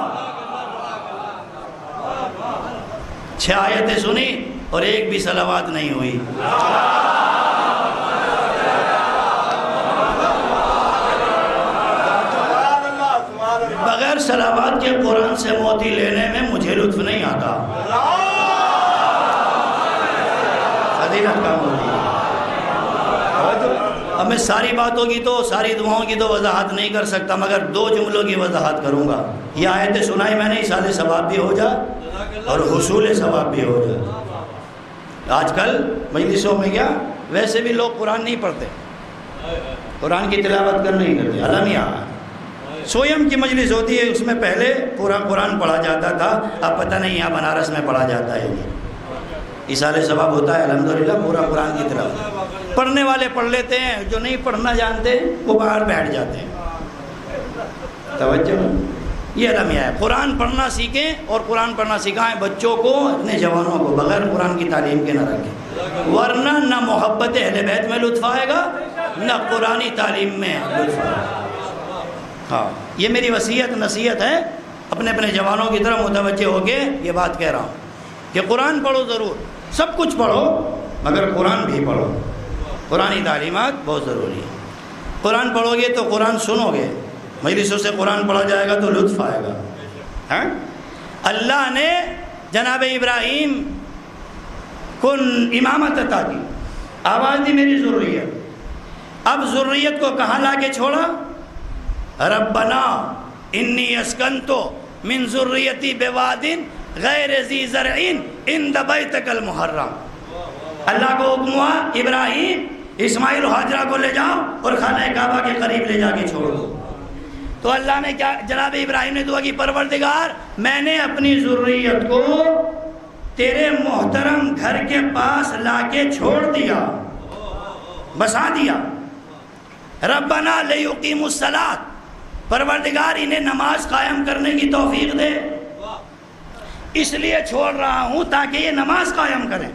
Speaker 1: 6 آیتیں سنی اور ایک بھی صلوات نہیں ہوئی. بغیر صلوات کے قرآن سے موتی لینے میں مجھے لطف نہیں آتا. فضیلت کا موتی. اب میں ساری باتوں کی تو ساری دعاؤں کی تو وضاحت نہیں کر سکتا، مگر 2 جملوں کی وضاحت کروں گا. یہ آیتیں سنائی میں نے، ایصال ثواب بھی ہو جائے اور حصول ثواب بھی ہو جائے. آج کل مجلسوں میں کیا ویسے بھی لوگ قرآن نہیں پڑھتے، قرآن کی تلاوت کر نہیں کرتے. المیہ سویم کی مجلس ہوتی ہے، اس میں پہلے پورا قرآن پڑھا جاتا تھا، اب پتہ نہیں یہاں بنارس میں پڑھا جاتا ہے. ایصال ثواب ہوتا ہے الحمدللہ، پورا قرآن کی تلاوت. پڑھنے والے پڑھ لیتے ہیں، جو نہیں پڑھنا جانتے وہ باہر بیٹھ جاتے ہیں. توجہ، یہ المیہ ہے. قرآن پڑھنا سیکھیں اور قرآن پڑھنا سکھائیں بچوں کو، اپنے جوانوں کو. بغیر قرآن کی تعلیم کے نہ رکھیں، ورنہ نہ محبت اہل بیت میں لطف آئے گا نہ قرآنی تعلیم میں لطف آئے گا. ہاں، یہ میری وصیت نصیحت ہے، اپنے اپنے جوانوں کی طرف متوجہ ہو کے یہ بات کہہ رہا ہوں کہ قرآن پڑھو، ضرور سب کچھ پڑھو مگر قرآن بھی پڑھو. قرآنی تعلیمات بہت ضروری ہے. قرآن پڑھو گے تو قرآن سنو گے، مجلسوں سے قرآن پڑھا جائے گا تو لطف آئے گا. ہاں، اللہ نے جناب ابراہیم کو امامت عطا کی، آواز دی میری ضروریت. اب ضروریت کو کہاں لا کے چھوڑا؟ ربنا انی اسکنتو من ذریتی بواد غیر ذی زرع عند بیتک المحرم. اللہ کو حکم ہوا ابراہیم اسماعیل و حاجرہ کو لے جاؤ اور خانہ کعبہ کے قریب لے جا کے چھوڑ دو. تو اللہ نے کیا، جناب ابراہیم نے دعا کی، پروردگار میں نے اپنی ذریت کو تیرے محترم گھر کے پاس لا کے چھوڑ دیا، بسا دیا. ربنا لیقیموا الصلاۃ، پروردگار انہیں نماز قائم کرنے کی توفیق دے. اس لیے چھوڑ رہا ہوں تاکہ یہ نماز قائم کریں.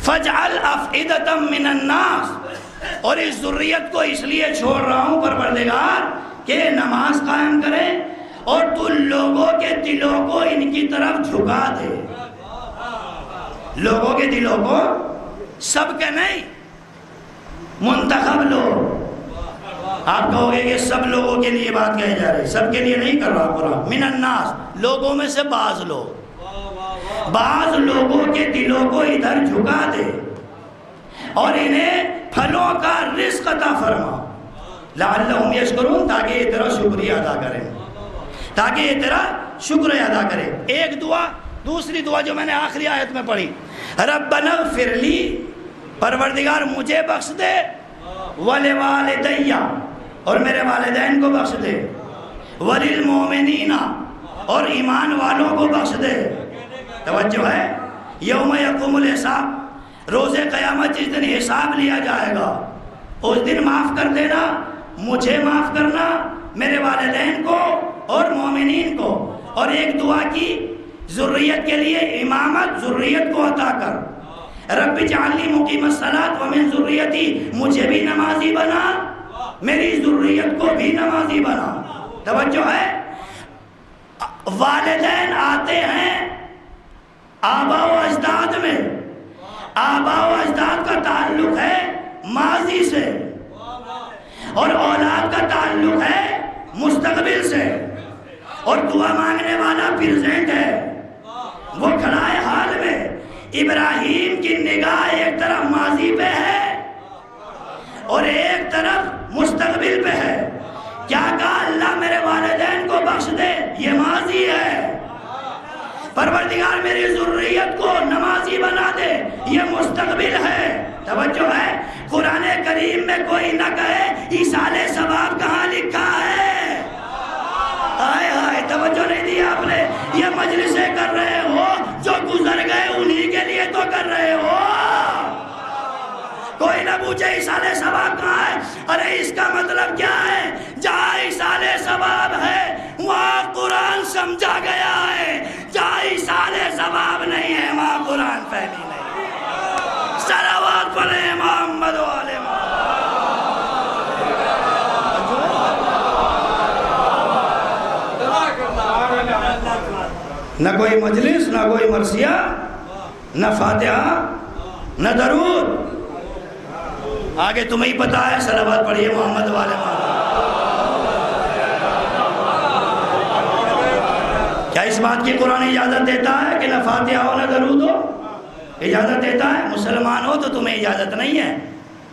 Speaker 1: فَاجْعَلْ أَفْئِدَةً مِّنَ النَّاسِ، اور اس ذریت کو اس لیے چھوڑ رہا ہوں پروردگار کہ نماز قائم کریں اور تو لوگوں کے دلوں کو ان کی طرف جھکا دے. لوگوں کے دلوں کو، سب کے نہیں، منتخب لوگ. آپ کہو گے کہ سب لوگوں کے لیے بات کہی جا رہی، سب کے لیے نہیں کر رہا قرآن. من الناس، لوگوں میں سے بعض لوگ، بعض لوگوں کے دلوں کو ادھر جھکا دے اور انہیں پھلوں کا رزق عطا فرما. لعلہم یشکرون، تاکہ یہ تیرا شکریہ ادا کریں، تاکہ یہ تیرا شکریہ ادا کریں. ایک دعا. دوسری دعا جو میں نے آخری آیت میں پڑھی، ربنا اغفر لی، پروردگار مجھے بخش دے، ولوالدی، اور میرے والدین کو بخش دے، وللمؤمنین، اور ایمان والوں کو بخش دے. توجہ ہے، یوم یقوم الحساب، روز قیامت جس دن حساب لیا جائے گا، اس دن معاف کر دینا، مجھے معاف کرنا، میرے والدین کو اور مومنین کو. اور ایک دعا کی ذریت کے لیے، امامت ذریت کو عطا کر. رب اجعلنی مقیم الصلاۃ ومن ذریتی، مجھے بھی نمازی بنا، میری ذریت کو بھی نمازی بنا. توجہ ہے، والدین آتے ہیں آبا و اجداد میں، آبا و اجداد کا تعلق ہے ماضی سے، اور اولاد کا تعلق ہے مستقبل سے، اور دعا مانگنے والا پریزنٹ ہے، وہ کھڑا ہے حال میں۔ ابراہیم کی نگاہ ایک طرف ماضی پہ ہے اور ایک طرف مستقبل پہ ہے۔ کیا کہا؟ اللہ میرے والدین کو بخش دے، یہ ماضی ہے۔ پروردگار میری ذریت کو نمازی بنا دے، یہ مستقبل ہے۔ توجہ ہے، قرآن کریم میں کوئی نہ کہے ایصال ثواب کہاں لکھا ہے۔ آئے ہائے، توجہ نہیں دی آپ نے۔ یہ مجلسیں کر رہے ہو، جو گزر گئے انہی کے لیے تو کر رہے ہو۔ کوئی نہ پوچھے ایصال ثواب کہاں ہے، ارے اس کا مطلب کیا ہے؟ جہاں ایصال ثواب ہے وہاں قرآن سمجھا گیا ہے، جہاں ایصال ثواب نہیں ہے وہاں قرآن فہمی نہیں۔ صلوات پڑھیں محمد و آل محمد۔ نہ کوئی مجلس، نہ کوئی مرثیہ، نہ فاتحہ، نہ درود۔ آگے تمہیں ہی پتا ہے، صلوات پڑھیے محمد والے محمد۔ کیا اس بات کی قرآن اجازت دیتا ہے کہ نہ فاتحہ ہو نہ درود ہو؟ اجازت دیتا ہے؟ مسلمان ہو تو تمہیں اجازت نہیں ہے۔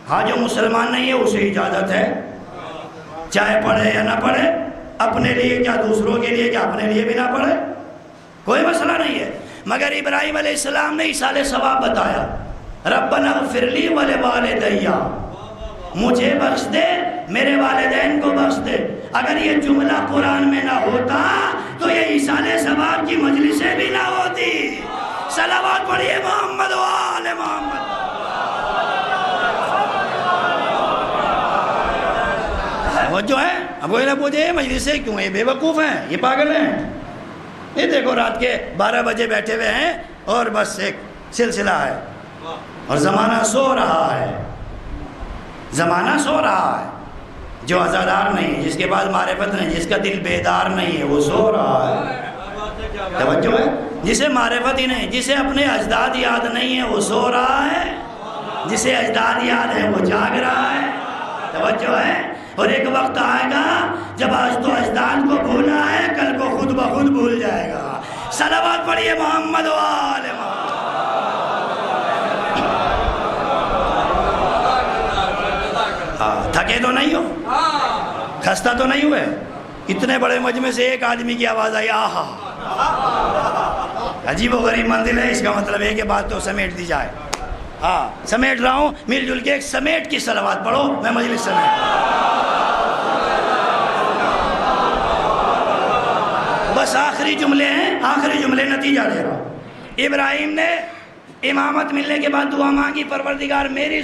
Speaker 1: ہاں، جو مسلمان نہیں ہے اسے اجازت ہے، چاہے پڑھے یا نہ پڑھے، اپنے لیے کیا دوسروں کے لیے کیا اپنے لیے بھی نہ پڑھے، کوئی مسئلہ نہیں ہے۔ مگر ابراہیم علیہ السلام نے ایصال ثواب بتایا، ربنا اغفر لی ولوالدی، مجھے بخش دے، میرے والدین کو بخش دے۔ اگر یہ جملہ قرآن میں نہ ہوتا تو یہ ایصال ثواب کی مجلسیں بھی نہ ہوتی۔ صلوات پڑھیے محمد و آل محمد۔ وہ جو ہے، اب وہ نہ پوچھے یہ مجلسیں کیوں ہیں، یہ بے وقوف ہیں، یہ پاگل ہیں۔ یہ دیکھو رات کے 12 بجے بیٹھے ہوئے ہیں اور بس ایک سلسلہ ہے، اور زمانہ سو رہا ہے، زمانہ سو رہا ہے۔ جو عزادار نہیں ہے، جس کے پاس معرفت نہیں، جس کا دل بیدار نہیں ہے، وہ سو رہا ہے۔ توجہ ہے، جسے معرفت ہی نہیں، جسے اپنے اجداد یاد نہیں ہے وہ سو رہا ہے، جسے اجداد یاد ہے وہ جاگ رہا ہے۔ توجہ ہے، اور ایک وقت آئے گا جب آج تو اجداد کو بھولا ہے، کل کو خود بخود بھول جائے گا۔ صلوات پڑھیے محمد و آل محمد۔ تھکے تو نہیں ہو، خستہ تو نہیں ہوئے؟ اتنے بڑے مجمع سے ایک آدمی کی آواز آئی، آہا، عجیب و غریب منزل ہے۔ اس کا مطلب ہے کہ بات تو سمیٹ دی جائے۔ ہاں، سمیٹ رہا ہوں، مل جل کے ایک سمیٹ کی صلوات پڑھو، میں مجلس سمیٹ۔ بس آخری جملے ہیں، آخری جملے، نتیجہ دے رہا ہوں۔ ابراہیم نے امامت ملنے کے بعد دعا مانگی، پروردگار میری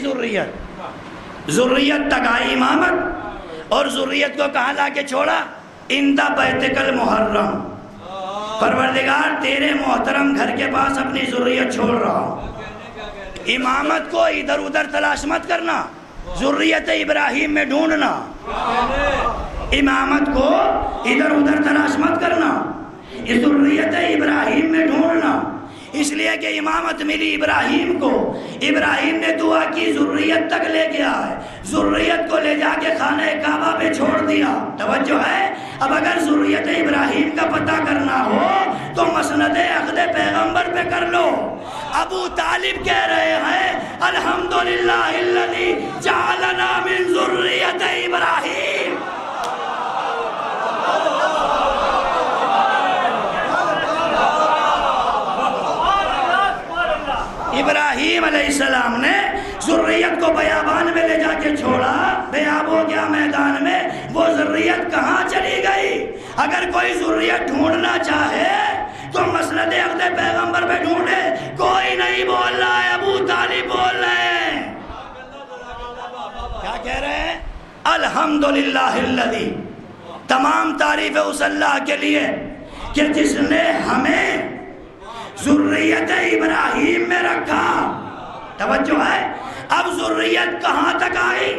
Speaker 1: ذریت تک آئی امامت، اور ذریت کو کہاں لا کے چھوڑا؟ اندہ بیتک المحرم، پروردگار تیرے محترم گھر کے پاس اپنی ذریت چھوڑ رہا ہوں۔ امامت کو ادھر ادھر تلاش مت کرنا، ذریت ابراہیم میں ڈھونڈنا۔ امامت کو ادھر ادھر تلاش مت کرنا، ذریت ابراہیم میں ڈھونڈنا۔ اس لیے کہ امامت ملی ابراہیم کو، ابراہیم نے دعا کی، ذریت تک لے کے آئے، ذریت کو لے جا کے خانہ کعبہ پہ چھوڑ دیا۔ توجہ ہے، اب اگر ذریت ابراہیم کا پتہ کرنا ہو تو مسند عقد پیغمبر پہ کر لو۔ ابو طالب کہہ رہے ہیں، الحمدللہ الذی جعلنا من ذریت ابراہیم۔ ابراہیم علیہ السلام نے ذریت کو بیابان میں لے جا کے چھوڑا، بیاب ہو گیا میدان میں، وہ ذریت کہاں چلی گئی؟ اگر کوئی ذریت ڈھونڈنا چاہے تو مسند عقد پیغمبر پہ ڈھونڈے۔ کوئی نہیں بول رہا ہے، ابو طالب بول رہے ہیں۔ کیا کہہ رہے ہیں؟ الحمدللہ الذی، تمام تعریف اس اللہ کے لیے کہ جس نے ہمیں ذریت ابراہیم میں رکھا۔ توجہ ہے، اب ذریت کہاں تک آئی؟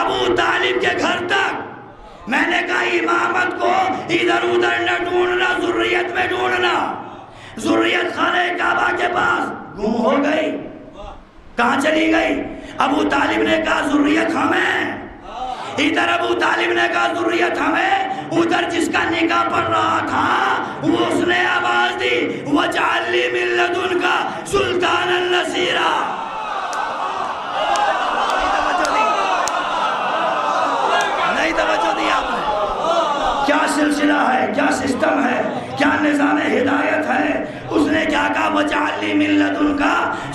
Speaker 1: ابو طالب کے گھر تک۔ میں نے کہا امامت کو ادھر ادھر نہ ڈھونڈنا، ذریت میں ڈھونڈنا۔ ذریت خانہ کعبہ کے پاس گم ہو گئی. کہاں چلی گئی؟ ابو طالب نے کہا ذریت ہمیں. ادھر ابو طالب نے کہا ذریت ہمیں. ادھر جس کا نکاح پڑھ رہا تھا اس نے آواز دی وَاجْعَلْ لِي مِن لَّدُنْكَ سُلْطَانًا نَصِيرًا. نہیں توجہ دی آپ نے. کیا سلسلہ ہے، کیا سسٹم ہے، کیا نظام ہدایت ہے. اس نے کیا کہا وَاجْعَلْ لِي مِن لَّدُنْكَ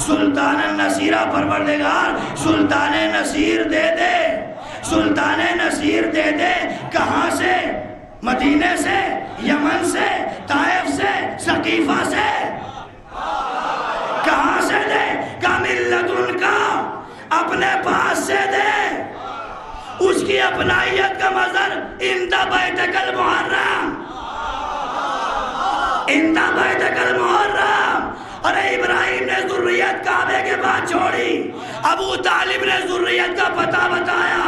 Speaker 1: سُلْطَانًا نَصِيرًا. پروردگار سلطان نصیر دے دے، سلطان نصیر دے دے. کہاں سے؟ مدینے سے، یمن سے، طائف سے، ثقیفہ سے. کہاں سے دے؟ کامل لدن کا، اپنے پاس سے دے. اس کی اپنائیت کا مظہر اندہ بیتک المحرم، اندہ بیتک المحرم. ارے ابراہیم نے ذریت کعبے کے بعد چھوڑی، ابو طالب نے ذریت کا پتہ بتایا،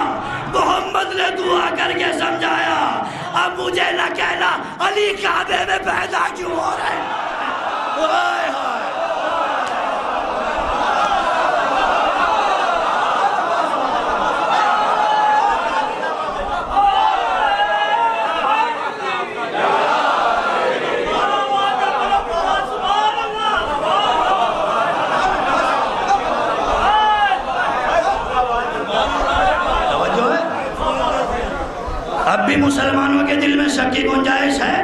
Speaker 1: محمد نے دعا کر کے سمجھایا. اب مجھے نہ کہنا علی کعبے میں پیدا کیوں ہو رہے ہیں. اب بھی مسلمانوں کے دل میں شک کی گنجائش ہے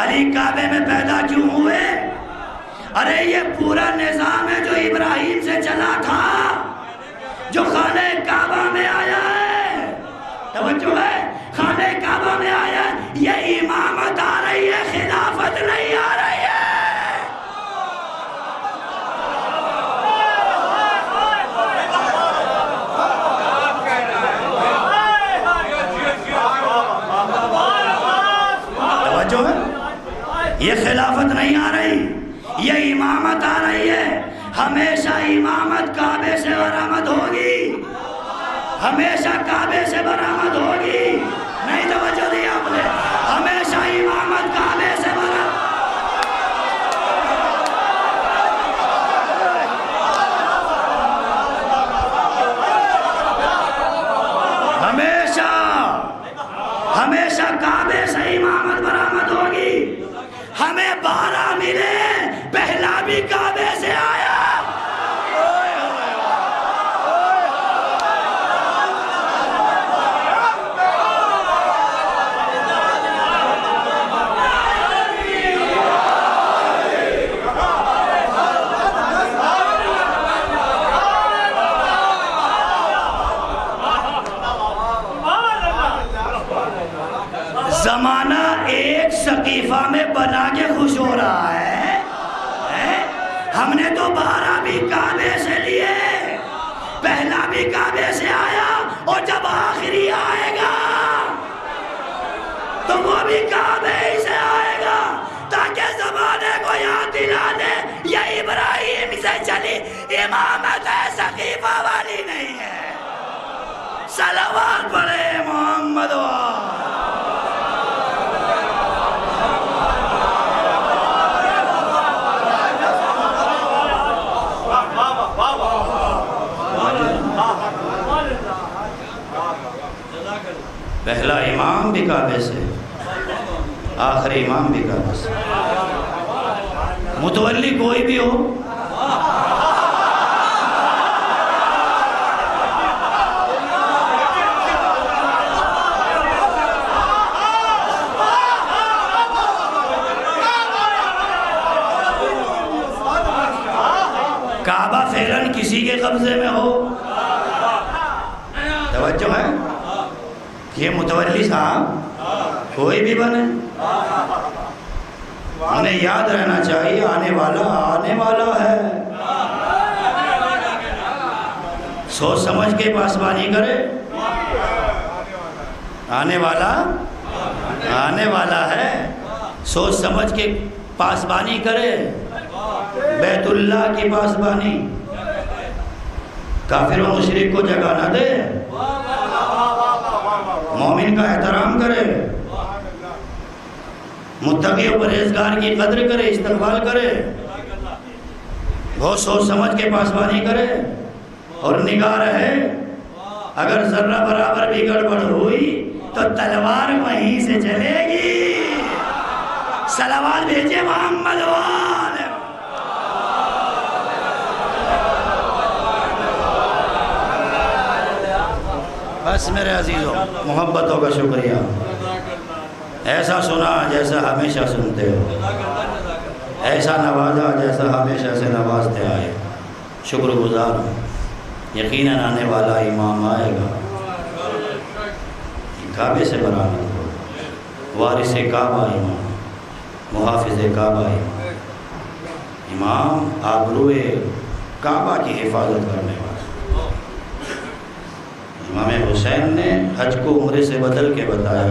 Speaker 1: علی کعبے میں پیدا کیوں ہوئے. ارے یہ پورا نظام ہے جو ابراہیم سے چلا تھا، جو خانہ کعبہ میں آیا ہے. توجہ ہے، خانہ کعبہ میں آیا ہے. یہ امامت آ رہی ہے، خلافت نہیں آ رہی ہے. یہ خلافت نہیں آ رہی، یہ امامت آ رہی ہے. ہمیشہ امامت کعبے سے برآمد ہوگی، ہمیشہ کعبے سے برآمد ہوگی. نہیں توجہ دی آپ نے؟ ہمیشہ امامت کعبے سے برآمد. ہمیشہ ہمیشہ کعبے سے امامت برآمد ہوگی. ہمیں 12 ملے، پہلا بھی کعبے سے آیا. زمانہ ایک ثقیفہ میں بنا کے خوش ہو رہا ہے. ہم نے تو 12 بھی کعبے سے لیے، پہلا بھی کعبے سے آیا، اور جب آخری آئے گا تو وہ بھی کعبے ہی سے آئے گا، تاکہ زمانے کو یاد دلا دے یہ ابراہیم سے چلی امامت ہے، ثقیفہ والی نہیں ہے. صلوات پڑھے محمد پہلا امام بھی کعبے سے، آخری امام بھی کعبے سے. متولی کوئی بھی ہو، کعبہ فعلاً کسی کے قبضے میں ہو. توجہ ہے، یہ متولی صاحب کوئی بھی بنے، انہیں یاد رہنا چاہیے آنے والا ہے. سوچ سمجھ کے پاسبانی کرے. آنے والا ہے، سوچ سمجھ کے پاسبانی کرے. بیت اللہ کی پاسبانی، کافر و مشرک کو جگہ نہ دے، مومن کا احترام کرے. متقی و پرہیزگار کی قدر کرے، استقبال کرے، بہت سوچ سمجھ کے پاسبانی کرے اور نگاہ رہے۔ اگر ذرہ برابر بھی گڑبڑ ہوئی تو تلوار وہیں سے چلے گی۔ صلوات بھیجے محمد وآلہ۔ بس میرے عزیزوں، محبتوں کا شکریہ، ایسا سنا جیسا ہمیشہ سنتے ہو، ایسا نوازا جیسا ہمیشہ سے نوازتے آئے، شکر گزار ہوں۔ یقیناً آنے والا امام آئے گا، کعبے سے برآمد ہو، وارث کعبہ امام، محافظ کعبہ امام، آبروئے کعبہ کی حفاظت کرنے والا۔ امام حسین نے حج کو عمرے سے بدل کے بتایا،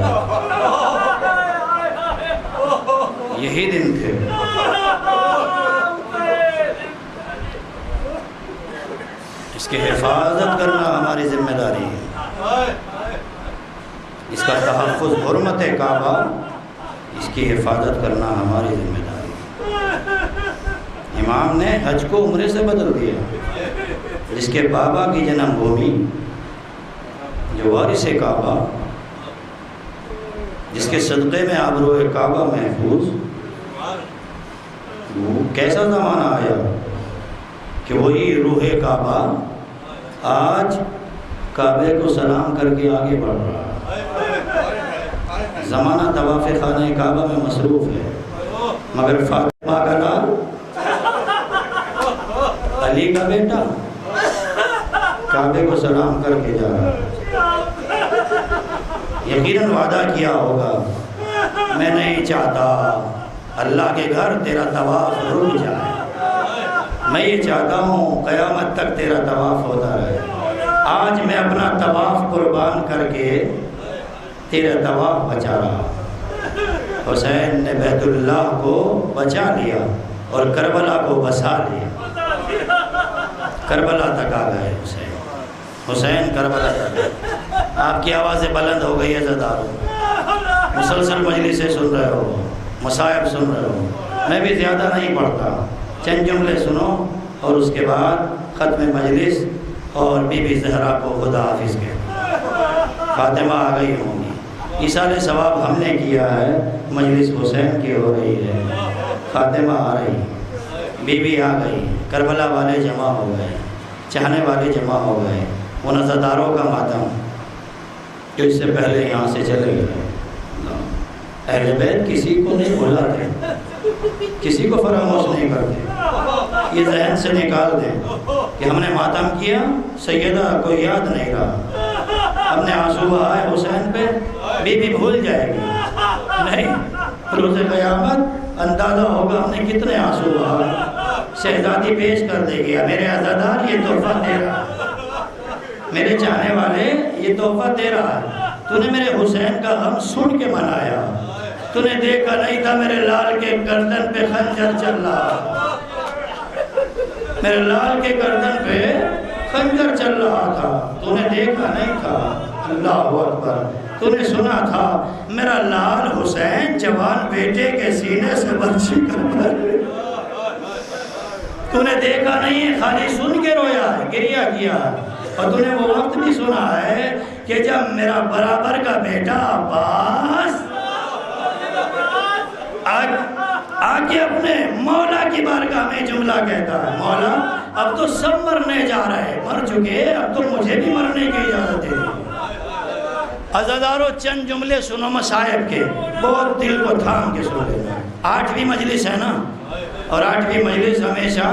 Speaker 1: یہی دن تھے۔ اس کی حفاظت کرنا ہماری ذمہ داری ہے، اس کا تحفظ، حرمت کعبہ، اس کی حفاظت کرنا ہماری ذمہ داری ہے۔ امام نے حج کو عمرے سے بدل دیا، جس کے بابا کی جنم بھومی، جو وارث کعبہ، جس کے صدقے میں آبروئے کعبہ محفوظ، وہ کیسا زمانہ آیا کہ وہی روح کعبہ آج کعبے کو سلام کر کے آگے بڑھ رہا ہے۔ زمانہ طواف خانہ کعبہ میں مصروف ہے، مگر فاطمہ کا لال، علی کا بیٹا، کعبے کو سلام کر کے جا رہا ہے۔ یقیناً وعدہ کیا ہوگا، میں نہیں چاہتا اللہ کے گھر تیرا طواف رک جائے، میں یہ چاہتا ہوں قیامت تک تیرا طواف ہوتا رہے۔ آج میں اپنا طواف قربان کر کے تیرا طواف بچا رہا۔ حسین نے بیت اللہ کو بچا لیا اور کربلا کو بسا لیا۔ کربلا تک آ گئے حسین کربلا تک گئے۔ آپ کی آوازیں بلند ہو گئی عزادارو، مسلسل مجلسیں سن رہے ہو، مصائب سن رہے ہو، میں بھی زیادہ نہیں پڑھتا، چند جملے سنو اور اس کے بعد ختم مجلس اور بی بی زہرا کو خدا حافظ کے فاطمہ آ گئی ہوں گی۔ ایصال ثواب ہم نے کیا ہے، مجلس حسین کی ہو رہی ہے، فاطمہ آ رہی، بی بی آ گئی، کربلا والے جمع ہو گئے، چاہنے والے جمع ہو گئے، ان عزاداروں کا ماتم جو اس سے پہلے یہاں سے چلے گئے۔ اہل بیت کسی کو نہیں بھلاتے، کسی کو فراموش نہیں کرتے، یہ ذہن سے نکال دیں کہ ہم نے ماتم کیا، سیدہ کو یاد نہیں رہا، ہم نے آنسو بہائے حسین پہ، بی بی بھول جائے گی، نہیں، روز قیامت اندازہ ہوگا ہم نے کتنے آنسو بہائے، شہزادی پیش کر دے گی، میرے عزادار یہ تحفہ تیرا، میرے چاہنے والے یہ تحفہ تیرا ہے، تو نے میرے حسین کا غم سن کے منایا، تو نے دیکھا نہیں تھا میرے لال کے گردن پہ خنجر چل رہا، میرے لال کے گردن پہ خنجر چل رہا تھا، تو نے دیکھا نہیں تھا، اللہ اکبر، تو نے سنا تھا میرا لال حسین جوان بیٹے کے سینے سے برچھی کر تو نے دیکھا نہیں ہے، خالی سن کے رویا ہے، گریہ کیا ہے، اور تو نے وہ وقت بھی سنا ہے کہ جب میرا برابر کا بیٹا عباس آگے اپنے مولا کی بارگاہ میں جملہ کہتا ہے، مولا اب تو سب مرنے جا رہے، مر چکے، اب تو مجھے بھی مرنے کی اجازت دے دی۔ عزادارو چند جملے سنو مصائب کے، بہت دل کو تھام کے سن لینا۔ 8ویں مجلس ہے نا، اور 8ویں مجلس ہمیشہ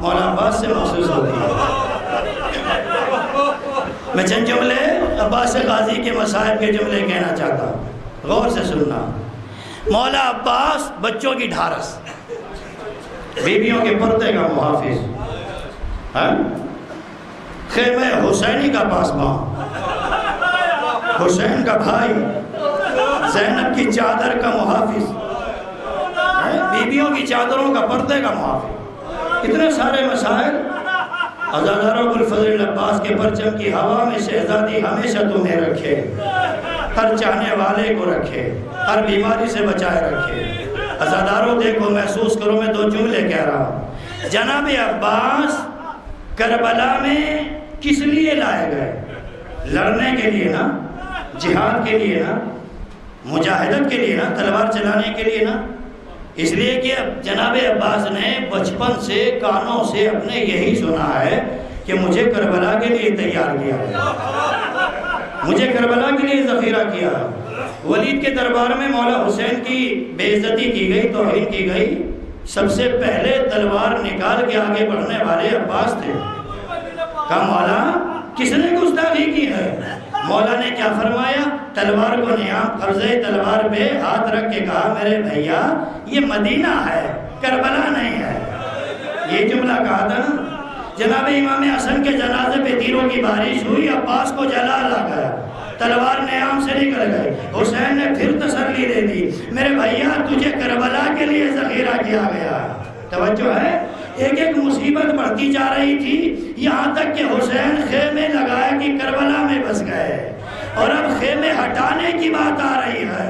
Speaker 1: مولا عباس سے محسوس ہوتی ہے۔ میں چند جملے عباس غازی کے مصائب کے جملے کہنا چاہتا ہوں، غور سے سننا۔ مولا عباس بچوں کی ڈھارس، بیویوں کے پردے کا محافظ، خیمہ حسینی کا پاسباں، حسین کا بھائی، زینب کی چادر کا محافظ، بیویوں کی چادروں کا پردے کا محافظ، اتنے سارے مسائل۔ عزادارو ابوالفضل عباس کے پرچم کی ہوا میں شہزادی ہمیشہ تمہیں رکھے، ہر چاہنے والے کو رکھے، ہر بیماری سے بچائے رکھے۔ عزاداروں دیکھو، محسوس کرو، میں 2 جملے کہہ رہا ہوں۔ جناب عباس کربلا میں کس لیے لائے گئے؟ لڑنے کے لیے نا، جہاد کے لیے نا، مجاہدت کے لیے نا، تلوار چلانے کے لیے نا۔ اس لیے کہ جناب عباس نے بچپن سے کانوں سے اپنے یہی سنا ہے کہ مجھے کربلا کے لیے تیار کیا گیا، مجھے کربلا کے لیے ذخیرہ کیا۔ ولید کے دربار میں مولا حسین کی بے عزتی کی گئی، توہین کی گئی، سب سے پہلے تلوار نکال کے آگے بڑھنے والے عباس تھے۔ کہا مولا کس نے گستاخی کی ہے؟ مولا نے کیا فرمایا؟ تلوار کو نیام، قبضہ تلوار پہ ہاتھ رکھ کے کہا میرے بھیا یہ مدینہ ہے، کربلا نہیں ہے۔ یہ جملہ کہا تھا نا۔ جناب امام حسن کے جنازے پہ تیروں کی بارش ہوئی، عباس کو جلال آ گیا، تلوار نیام سے نکل گئی۔ حسین نے پھر تسلی دے دی، میرے بھیا تجھے کربلا کے لیے ذخیرہ کیا گیا۔ توجہ ہے، ایک ایک مصیبت بڑھتی جا رہی تھی، یہاں تک کہ حسین خیمے لگایا کہ کربلا میں بس گئے، اور اب خیمے ہٹانے کی بات آ رہی ہے۔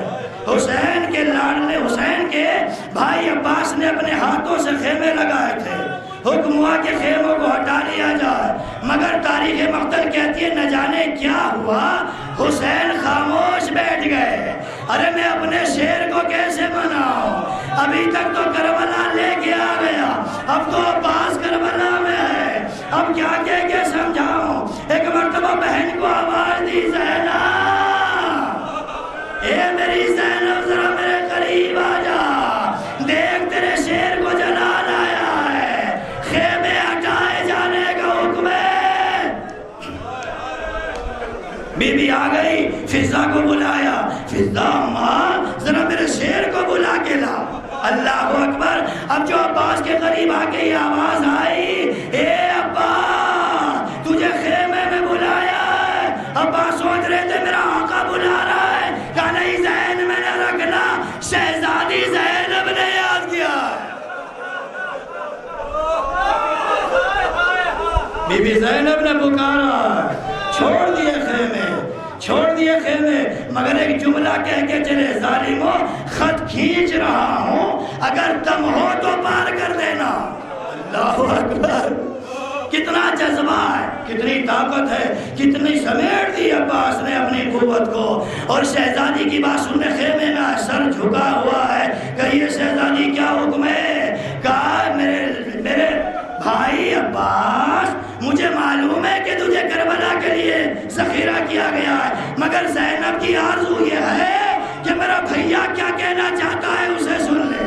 Speaker 1: حسین کے لاڈلے، حسین کے بھائی عباس نے اپنے ہاتھوں سے خیمے لگائے تھے، حکم ہوا کہ خیموں کو ہٹا لیا جائے، مگر تاریخ مقتل کہتی ہے نہ جانے کیا ہوا، حسین خاموش بیٹھ گئے۔ ارے میں اپنے شیر کو کیسے مناؤں؟ ابھی تک تو کربلا لے کے آ گیا، اب تو عباس کربلا میں ہے، اب کیا کہہ کے سمجھاؤں؟ ایک مرتبہ بہن کو آواز دی، زینب، اے میری زینب ذرا میرے قریب آ جا، دیکھ تیرے شیر کو جلال آیا ہے، خیمے ہٹائے جانے کا حکم ہے۔ بی بی آ گئی، فضا کو بلایا، فضا ماں ذرا میرے شیر کو بلا کے لا۔ اللہ اکبر۔ اب جو عباس کے قریب آ کے یہ آواز آئی، اے عباس تجھے خیمے میں بلایا ہے۔ عباس سوچ رہے تھے میرا آقا بلا رہا ہے، کہا نہیں ذہن میں نہ رکھنا، شہزادی زینب نے یاد کیا ہے۔ بی بی زینب نے پکارا، چھوڑ دیے خیمے، چھوڑ دیے خیمے، مگر ایک جملہ کہہ کے چلے، ظالموں خط کھینچ رہا ہوں، اگر دم ہو تو پار کر دینا۔ اللہ اکبر، کتنا جذبہ ہے، کتنی طاقت ہے، کتنی سمیٹ دی عباس نے اپنی قوت کو، اور شہزادی کی بات سننے خیمے میں سر جھکا ہوا ہے، کہیے شہزادی کیا حکم ہے؟ کہا میرے بھائی عباس مجھے معلوم ہے کہ تجھے کربلا کے لیے ذخیرہ کیا گیا ہے، مگر زینب کی آرزو یہ ہے کہ میرا بھیا کیا کہنا چاہتا ہے اسے سن لے۔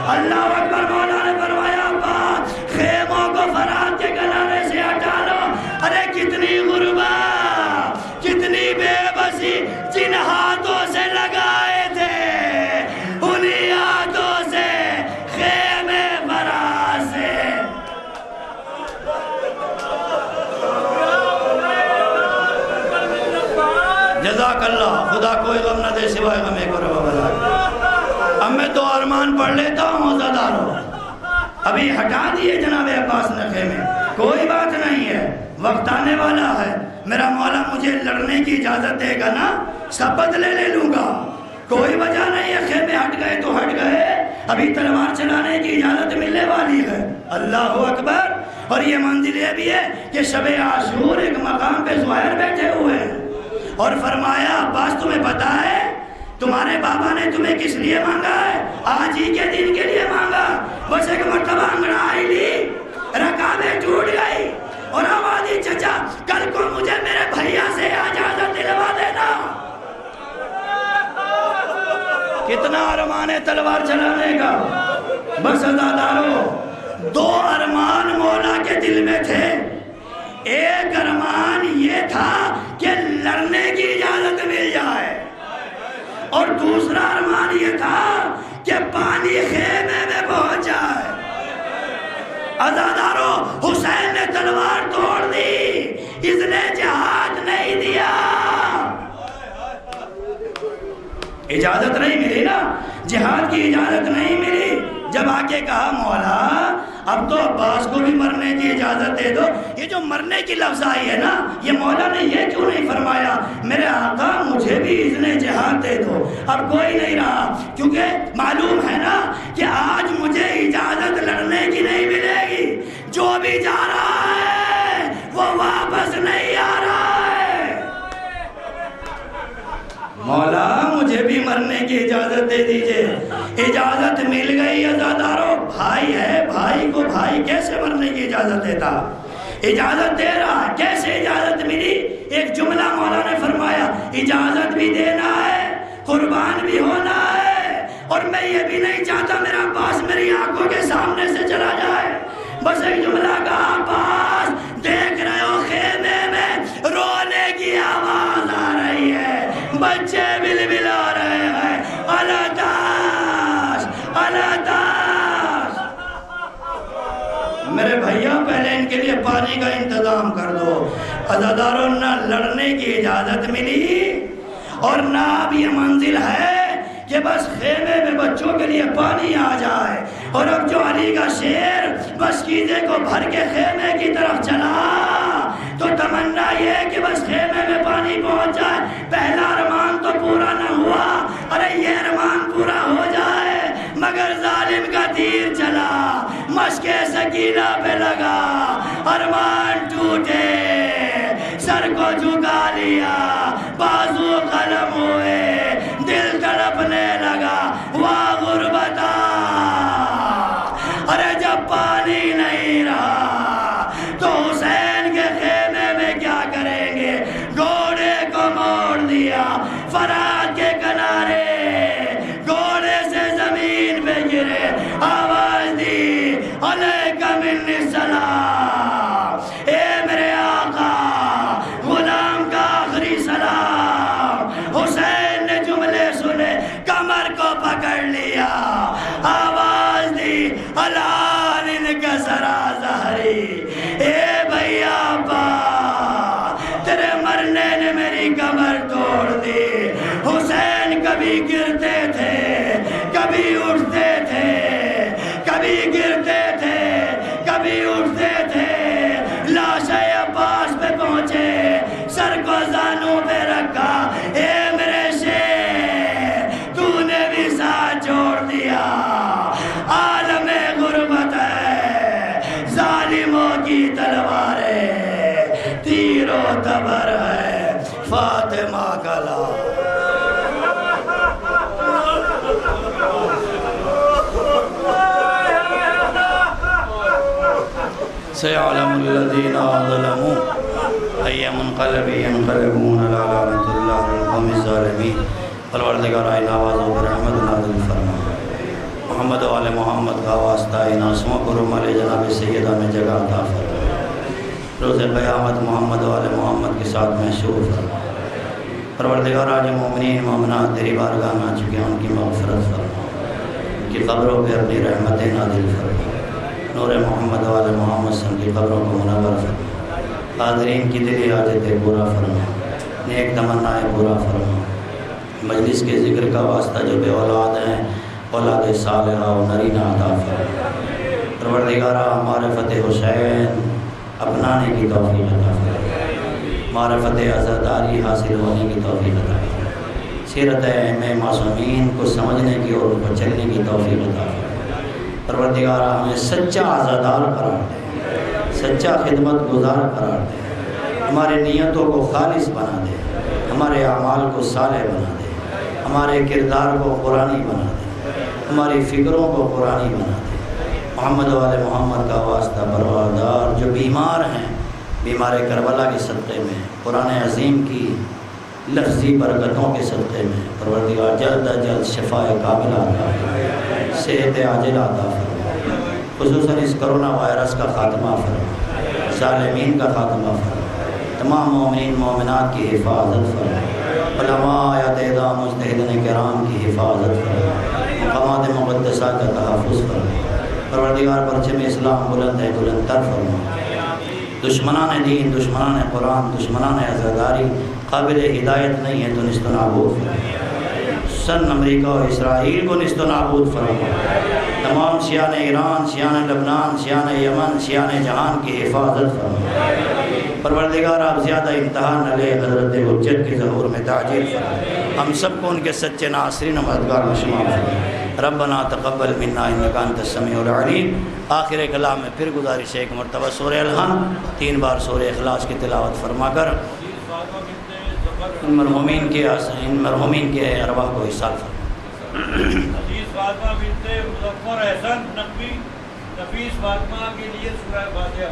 Speaker 1: اللہ اکبر۔ مولا نے فرمایا عباس خیموں کو فرات کے گلانے سے ہٹا لو۔ ارے کتنی غربت، کتنی بے بسی، جن ہاتھوں سے لگائے تھے انہی ہاتھوں سے خیمے فرات سے۔ جزاک اللہ، خدا کوئی غم نہ دے سوائے غم ایک اور بلا۔ اب میں 2 ارمان پڑھ لیتا ہوں عزاداروں۔ ابھی ہٹا دیے جناب عباس نے خیمے، کوئی بات نہیں ہے، وقت آنے والا ہے، میرا مولا مجھے لڑنے کی اجازت دے گا نا، سب بدلے لے لوں گا، کوئی وجہ نہیں ہے، خیمے ہٹ گئے تو ہٹ گئے، ابھی تلوار چلانے کی اجازت ملنے والی ہے۔ اللہ اکبر۔ اور یہ منزل یہ بھی ہے کہ شب عاشور ایک مقام پہ زہیر بیٹھے ہوئے ہیں، اور فرمایا عباس تمہیں پتا ہے تمہارے بابا نے تمہیں کس لیے مانگا ہے؟ آج ہی کے دن کے لیے مانگا۔ بس ایک مرتبہ انگڑائی لی، رکابیں ٹوٹ گئی، اور آواز دی چچا کل کو مجھے میرے بھیا سے اجازت دلوا دینا۔ کتنا ارمان ہے تلوار چلانے کا۔ بس عزاداروں 2 ارمان مولا کے دل میں تھے۔ ایک ارمان یہ تھا کہ لڑنے کی اجازت مل جائے، اور دوسرا ارمان یہ تھا کہ پانی خیمے میں پہنچ جائے۔ عزاداروں حسین نے تلوار توڑ دی، اس نے جہاد نہیں دیا، اجازت نہیں ملی نا، جہاد کی اجازت نہیں ملی۔ جب آ کے کہا مولا اب تو عباس کو بھی مرنے کی اجازت دے دو. یہ جو مرنے کی لفظ آئی ہے نا, یہ مولا نے یہ کیوں نہیں فرمایا میرے آقا مجھے بھی اذن جہاد دے دو؟ اب کوئی نہیں رہا, کیونکہ معلوم ہے نا کہ آج مجھے اجازت لڑنے کی نہیں ملے گی. جو بھی جا رہا ہے وہ واپس نہیں آ رہا ہے. مولا مجھے بھی مرنے کی اجازت دے دیجئے. اجازت مل گئی عزادارو. بھائی ہے, بھائی کو بھائی کیسے مرنے کی اجازت دیتا؟ اجازت دے رہا, کیسے اجازت ملی؟ ایک جملہ مولا نے فرمایا, اجازت بھی دینا ہے, قربان بھی ہونا ہے, اور میں یہ بھی نہیں چاہتا میرا عباس میری آنکھوں کے سامنے سے چلا جائے. بس ایک جملہ کہا, عباس دیکھ رہے ہو خیمے میں رونے کی آواز آ رہی ہے, بچے بل بل ہو رہے ہیں, الاتاش الاتاش. میرے بھائیوں پہلے ان کے لیے پانی کا انتظام کر دو. عزاداروں نہ لڑنے کی اجازت ملی اور نہ اب یہ منزل ہے کہ بس خیمے میں بچوں کے لیے پانی آ جائے. اور اب جو علی کا شیر بس کیزے کو بھر کے خیمے کی طرف چلا تو تمنا یہ ہے کہ بس خیمے میں پانی پہنچ جائے. پہلا ارمان تو پورا نہ ہوا, ارے یہ ارمان پورا ہو جائے. مگر ظالم کا تیر چلا, مشق سکینہ پہ لگا, ارمان ٹوٹے, سر کو جھکا لیا, بازو قلم ہوئے, دل تڑپنے لگا, واہ غربتا. ارے جب پانی نہیں رہا تو حسین کے خیمے میں کیا کریں گے؟ گھوڑے کو موڑ دیا فرات کے کنارے, گھوڑے سے زمین پہ گرے, آواز دی علیکہ منی السلام, اے میرے آقا غلام کا آخری سلام. حسین نے جملے سنے, کمر کو پکڑ لیا, آواز دی الان انکسر ظہری. اے بھیا ابا تیرے مرنے نے میری کمر توڑ دی. حسین کبھی گرتے تھے, کبھی اٹھتے تھے, کبھی گرتے تھے, کبھی اٹھتے تھے. لاش عباس پہ پہنچے, سر کو زانوں پہ رکھا, اے میرے شیر تو نے بھی ساتھ چھوڑ دیا. عالم غربت ہے, ظالموں کی تلواریں, تیر و تبر ہے, فاطمہ کا لال. سيعلم الذين ظلموا أي منقلب ينقلبون على لعنة الله القوم الظالمين. پروردگار آئین آواز و برحمت نازل فرما. محمد و آل محمد کا واسطہ ان آنسوؤں کو رومال جناب سیدہ میں جگہ عطا فرما. روز قیامت محمد و آل محمد کے ساتھ محشور فرما. پروردگار آج مومنین مومنات تیری بارگاہ میں آ چکے ہیں, ان کی مغفرت فرما, ان کی قبروں پہ اپنی رحمتیں نازل فرما. نور محمد و آل محمد صلی اللہ علیہ وسلم کی قبروں کو منور فرما. حاضرین کی دلی حاجتیں پورا فرما, نیک تمنائیں پورا فرما. مجلس کے ذکر کا واسطہ جو بے اولاد ہیں, اولاد صالحہ و نرینہ عطا فرما. پروردگارہ معرفت حسین اپنانے کی توفیق عطا فرما, معرفت عزاداری حاصل ہونے کی توفیق عطا فرما, سیرت ائمہ معصومین کو سمجھنے کی اور ان کو چلنے کی توفیق عطا فرما. پروردگارہ ہمیں سچا عزادار قرار دے, سچا خدمت گزار قرار دے, ہمارے نیتوں کو خالص بنا دے, ہمارے اعمال کو صالح بنا دے, ہمارے کردار کو قرآنی بنا دے, ہماری فکروں کو قرآنی بنا دے. محمد و آل محمد کا واسطہ پروردگار جو بیمار ہیں, بیمار کربلا کے صدقے میں, قرآن عظیم کی لفظی برکتوں کے صدقے میں پروردگار جلد از جلد شفاء کاملہ عطا فرما, صحت عاجلہ عطا فرما. خصوصاً اس کرونا وائرس کا خاتمہ فرما, ظالمین کا خاتمہ فرما, تمام مومنین مومنات کی حفاظت فرما, علماء اعتداء مجتہدین کرام کی حفاظت فرما, مقامات مقدسہ کا تحفظ فرما. پروردگار پرچم اسلام بلند ہے, بلند تر فرما. دشمنان دین, دشمنان قرآن, دشمنان عزاداری قابل ہدایت نہیں ہے تو نست و نابود فرما. خصوصاً امریکہ و اسرائیل کو نیست و نابود فرما، تمام شیعان ایران، شیعان لبنان، شیعان یمن، شیعان جہان کی حفاظت فرما۔ پروردگار آپ زیادہ امتحان نہ لے، حضرت حجت کے ظہور میں تعجیل فرما، ہم سب کو ان کے سچے ناصرین و مددگار میں شمار فرما۔ ربنا تقبل منا انک انت السمیع العلیم۔ آخر کلام میں پھر گزارش ہے، ایک مرتبہ سورہ الحمد 3 بار سورہ اخلاص کی تلاوت فرما کر ان مرحومین کے ارواح کو احسان فرما۔
Speaker 2: عزیز فاطمہ بنت مظفر احسن نقوی نفیس فاطمہ کے لیے سورہ فاتحہ۔